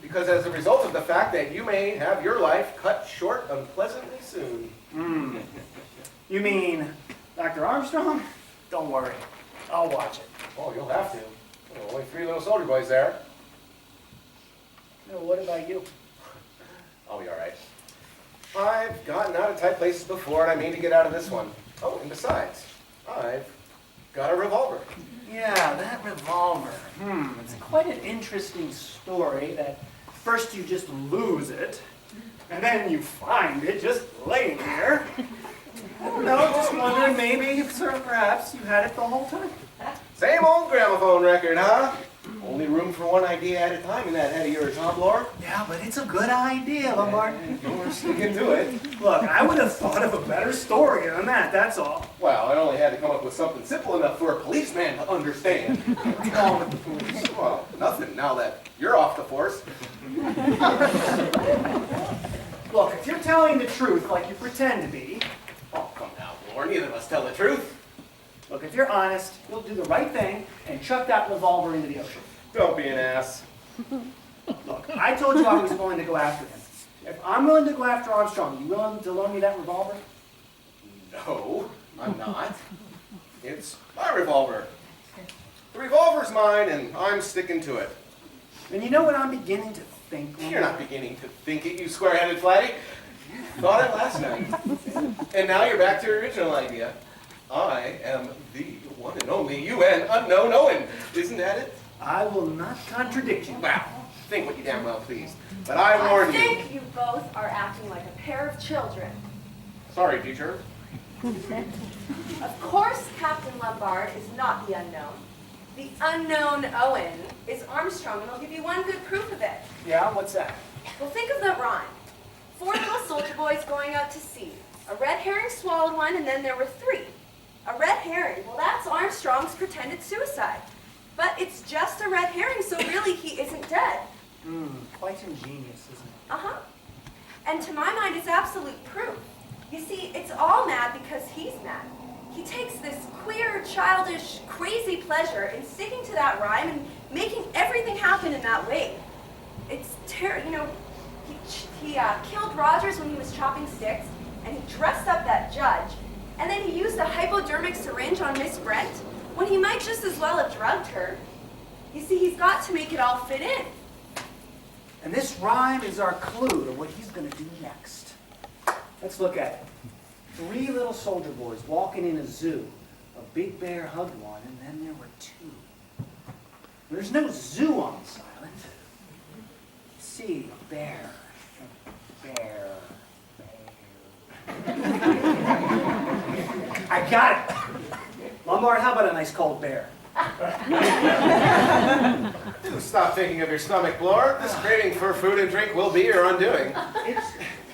Because as a result of the fact that you may have your life cut short unpleasantly soon.
You mean Dr. Armstrong? Don't worry. I'll watch it.
Oh, you'll have to. Only 3 little soldier boys there.
No, what about you?
I'll be all right. I've gotten out of tight places before, and I mean to get out of this one. Oh, and besides, I've got a revolver.
Yeah, that revolver. It's quite an interesting story that first you just lose it, and then you find it just laying there. I don't know, just wondering maybe, perhaps you had it the whole time.
Same old gramophone record, huh? Only room for one idea at a time in that head of yours, huh, Blor?
Yeah, but it's a good idea, Lombard.
You're sticking to it.
Look, I would have thought of a better story than that, that's all.
Well, I only had to come up with something simple enough for a policeman to understand.
What's wrong with the police?
Well, nothing now that you're off the force.
Look, if you're telling the truth like you pretend to be...
Oh, come now, Blor. Neither of us tell the truth.
Look, if you're honest, you'll do the right thing and chuck that revolver into the ocean.
Don't be an ass.
Look, I told you I was willing to go after him. If I'm willing to go after Armstrong, you willing to loan me that revolver?
No, I'm not. It's my revolver. The revolver's mine, and I'm sticking to it.
And you know what I'm beginning to think?
You're not beginning to think it, you square-headed flatty. You thought it last night. And now you're back to your original idea. I am the one and only UN unknown Owen. Isn't that it?
I will not contradict you.
Well, think what you damn well please. But I warn you.
I think you both are acting like a pair of children.
Sorry, teacher.
Of course, Captain Lombard is not the unknown. The unknown Owen is Armstrong, and I'll give you one good proof of it.
Yeah, what's that?
Well, think of the rhyme. 4 little soldier boys going out to sea. A red herring swallowed one, and then there were 3. A red herring, well, that's Armstrong's pretended suicide. But it's just a red herring, so really he isn't dead.
Quite ingenious, isn't it?
Uh-huh. And to my mind, it's absolute proof. You see, it's all mad because he's mad. He takes this queer, childish, crazy pleasure in sticking to that rhyme and making everything happen in that way. It's terrible, you know, he killed Rogers when he was chopping sticks, and he dressed up that judge, and then he used a hypodermic syringe on Miss Brent when he might just as well have drugged her. You see, he's got to make it all fit in.
And this rhyme is our clue to what he's going to do next. Let's look at it. 3 little soldier boys walking in a zoo. A big bear hugged one, and then there were 2. There's no zoo on this island. See, a bear. Bear. I got it. Lombard, how about a nice cold bear?
Stop thinking of your stomach, Blore. This craving for food and drink will be your undoing.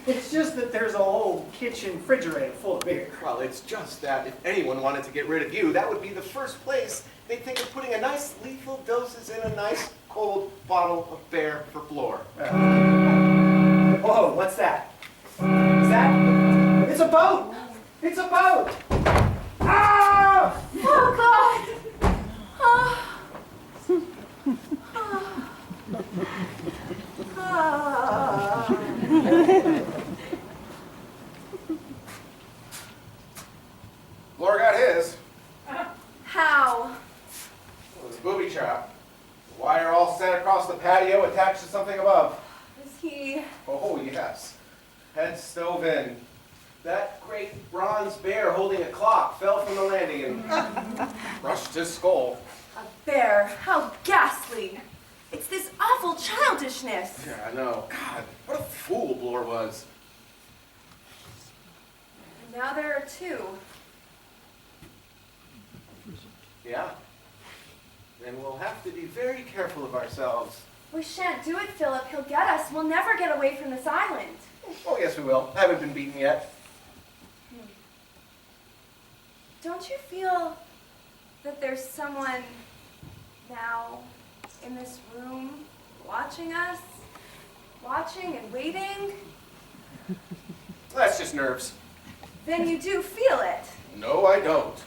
It's just that there's a whole kitchen refrigerator full of beer.
Well, it's just that if anyone wanted to get rid of you, that would be the first place they'd think of putting a nice lethal doses in a nice cold bottle of bear for Blore.
Whoa, what's that? Is that? It's a boat! It's a boat! Ah!
Oh, God! Oh.
Blore got his.
How?
It was a booby trap. The wire all set across the patio attached to something above.
Is he?
Oh, yes. Head stove in. That great bronze bear holding a clock fell from the landing and crushed his skull.
A bear? How ghastly! It's this awful childishness.
Yeah, I know. God, what a fool Blore was.
And now there are 2.
Yeah. Then we'll have to be very careful of ourselves.
We shan't do it, Philip. He'll get us. We'll never get away from this island.
Oh, yes, we will. I haven't been beaten yet.
Don't you feel that there's someone now in this room watching us? Watching and waiting?
That's just nerves.
Then you do feel it.
No, I don't.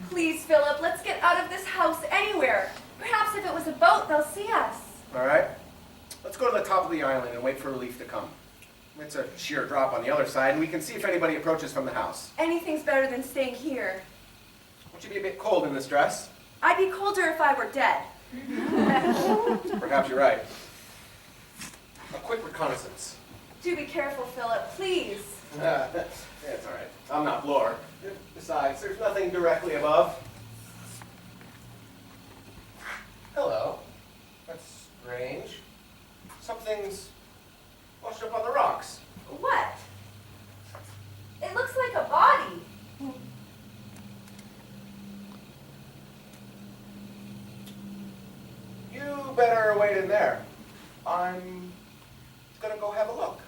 Please, Philip, let's get out of this house anywhere. Perhaps if it was a boat, they'll see us.
All right. Let's go to the top of the island and wait for relief to come. It's a sheer drop on the other side, and we can see if anybody approaches from the house.
Anything's better than staying here.
Won't you be a bit cold in this dress?
I'd be colder if I were dead.
Perhaps you're right. A quick reconnaissance.
Do be careful, Philip, please.
It's all right. I'm not Blore. Besides, there's nothing directly above. Hello. That's strange. Something's washed up on the rocks.
What? It looks like a body.
You better wait in there. I'm gonna go have a look.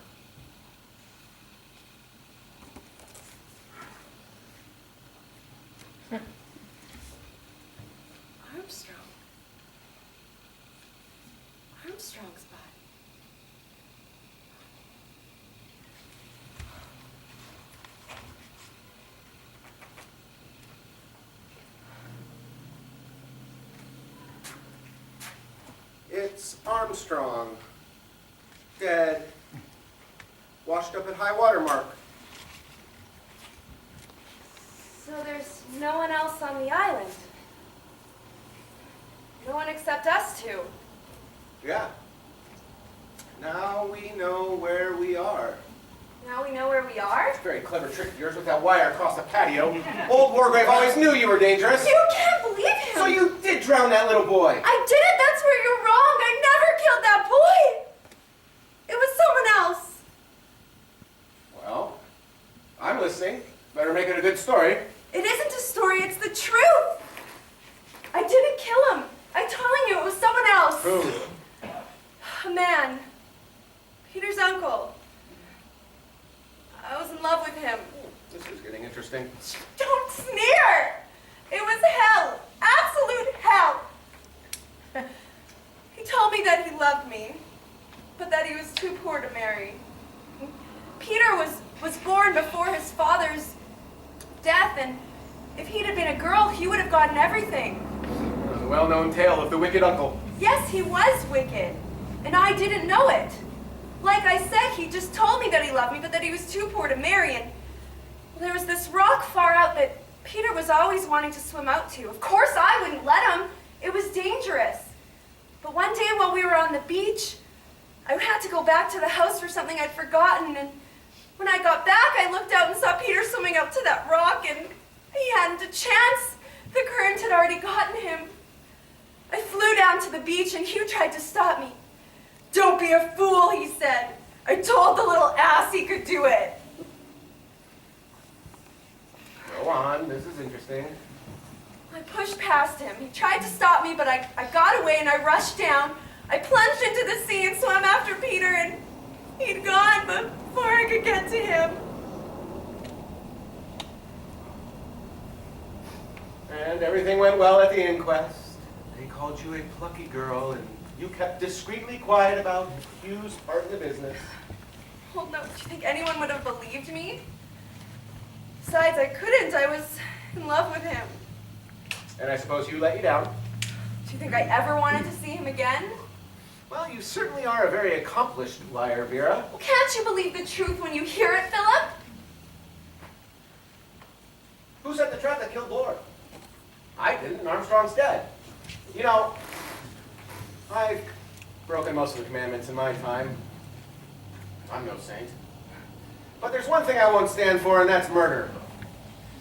Armstrong's body.
It's Armstrong. Dead. Washed up at high water mark.
So there's no no one else on the island. No one except us two.
Yeah. Now we know where we are.
Now we know where we are?
It's a very clever trick of yours with that wire across the patio. Old Wargrave always knew you were dangerous.
You can't believe him!
So you did drown that little boy.
I didn't! That's where you're wrong! I never killed that boy! It was someone else.
Well, I'm listening. Better make it a good story.
It isn't a story, it's the truth! I didn't kill him. I'm telling you, it was someone else.
Who?
A man. Peter's uncle. I was in love with him.
This is getting interesting.
Don't sneer! It was hell. Absolute hell. He told me that he loved me, but that he was too poor to marry. Peter was born before his father's death, and if he'd have been a girl, he would have gotten everything.
The well-known tale of the wicked uncle.
Yes, he was wicked, and I didn't know it. Like I said, he just told me that he loved me, but that he was too poor to marry, and there was this rock far out that Peter was always wanting to swim out to. Of course, I wouldn't let him. It was dangerous. But one day while we were on the beach, I had to go back to the house for something I'd forgotten, and when I got back, I looked out and saw Peter swimming up to that rock, and he hadn't a chance. The current had already gotten him. I flew down to the beach, and Hugh tried to stop me. "Don't be a fool," he said. "I told the little ass he could do it."
Go on, this is interesting.
I pushed past him. He tried to stop me, but I got away and I rushed down. I plunged into the sea and swam after Peter, and he'd gone before I could get to him.
And everything went well at the inquest. They called you a plucky girl, and you kept discreetly quiet about Hugh's part of the business.
Well, no, do you think anyone would have believed me? Besides, I couldn't. I was in love with him.
And I suppose you let you down?
Do you think I ever wanted to see him again?
Well, you certainly are a very accomplished liar, Vera.
Well, can't you believe the truth when you hear it, Philip?
Who set the trap that killed Lord? I didn't, and Armstrong's dead. You know, I've broken most of the commandments in my time. I'm no saint. But there's one thing I won't stand for, and that's murder.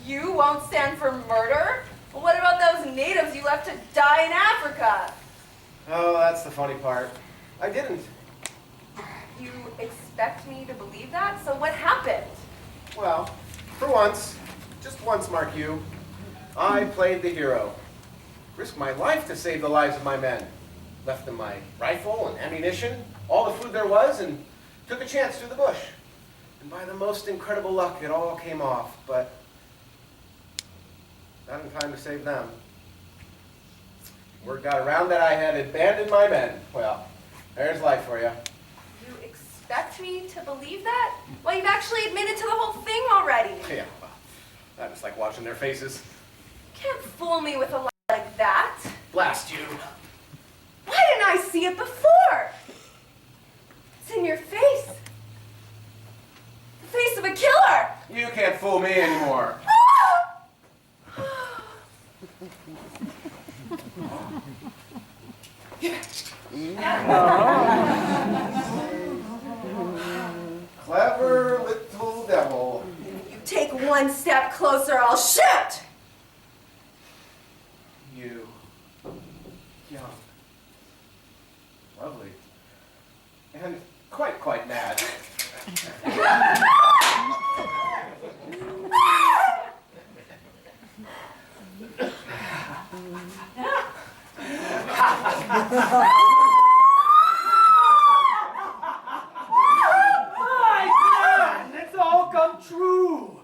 You won't stand for murder? Well, what about those natives you left to die in Africa?
Oh, that's the funny part. I didn't.
You expect me to believe that? So what happened?
Well, for once, just once, mark you, I played the hero. Risked my life to save the lives of my men. Left them my rifle and ammunition, all the food there was, and took a chance through the bush. And by the most incredible luck, it all came off, but not in time to save them. Word got around that I had abandoned my men. Well, there's life for you.
You expect me to believe that? Well, you've actually admitted to the whole thing already.
Yeah, well, I just like watching their faces.
You can't fool me with a lie like that.
Blast you.
Why didn't I see it before? It's in your face. The face of a killer.
You can't fool me anymore. Clever little devil.
You take one step closer, I'll shoot!
You. Young. Lovely. And quite mad.
It's all come true.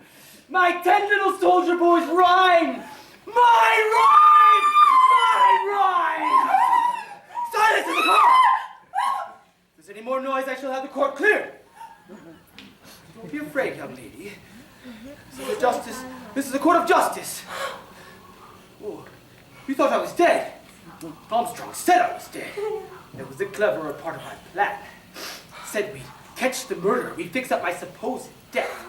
My 10 little soldier boys rhyme. My rhyme! My rhyme! Silence in the court! If there's any more noise, I shall have the court cleared. Don't be afraid, young lady. This is a court of justice. Oh, you thought I was dead. Armstrong said I was dead. That was the cleverer part of my plan. Said we'd catch the murderer, we'd fix up my supposed death,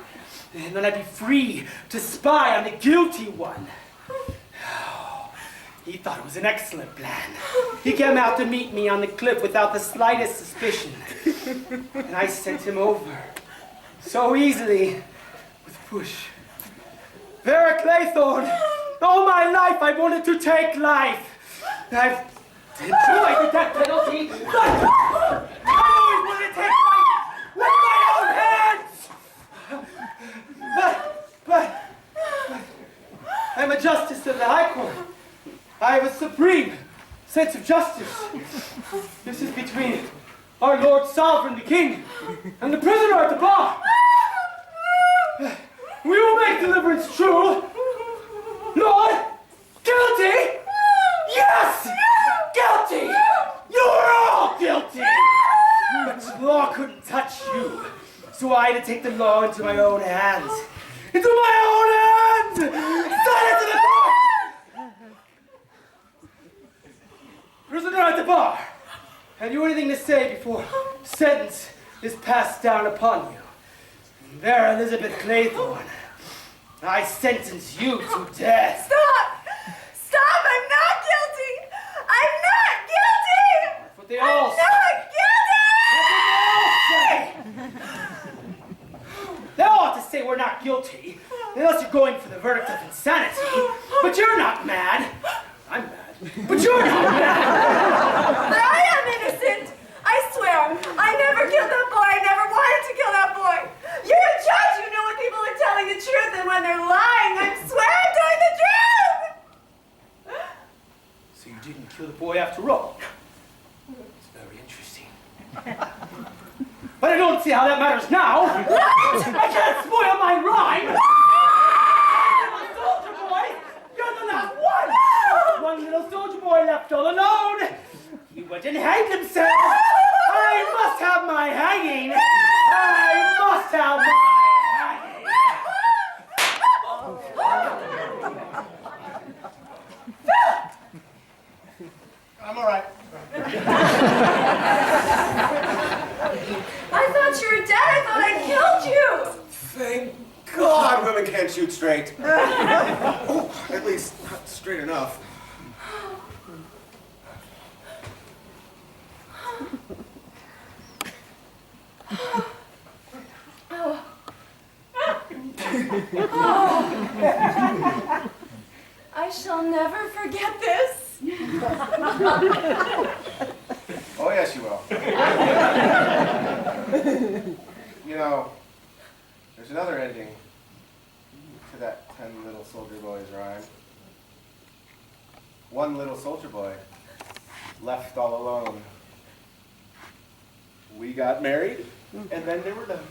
and then I'd be free to spy on the guilty one. He thought it was an excellent plan. He came out to meet me on the cliff without the slightest suspicion. And I sent him over. So easily, with a push. Vera Claythorne, all my life I wanted to take life. I've enjoyed the death penalty, but I always wanted to take life with my own hands. But I'm a justice of the High Court. I have a supreme sense of justice. This is between our Lord Sovereign, the King, and the prisoner at the bar. We will make deliverance true. Lord, guilty? Yes! Guilty! You're all guilty! But the law couldn't touch you. So I had to take the law into my own hands. Into my own hands! Silence in the bar! Prisoner at the bar, have you anything to say before sentence is passed down upon you? Vera Elizabeth Claythorne, I sentence you to death.
Stop! Stop! I'm not guilty! I'm not guilty!
That's what they all say.
I'm not guilty!
That's what they all say. They all have to say we're not guilty, unless you're going for the verdict of insanity. But you're not mad. I'm mad. But you're not mad!
But I am innocent! I swear, I never killed that boy! I never wanted to kill that boy! You're a judge! You know when people are telling the truth and when they're lying! I swear I'm telling the truth!
So you didn't kill the boy after all? It's very interesting. But I don't see how that matters now! I can't spoil my rhyme! Soldier boy! You're the last one! One little soldier boy left all alone. He went and hanged himself. I must have my hanging. I must have my hanging.
I'm all right.
I thought you were dead. I thought I killed you.
Thank God women can't shoot straight. Oh, at least not straight enough.
I shall never forget this.
Oh, yes, you will. You know, there's another ending to that 10 little soldier boys rhyme. One little soldier boy left all alone. We got married, and then they were done.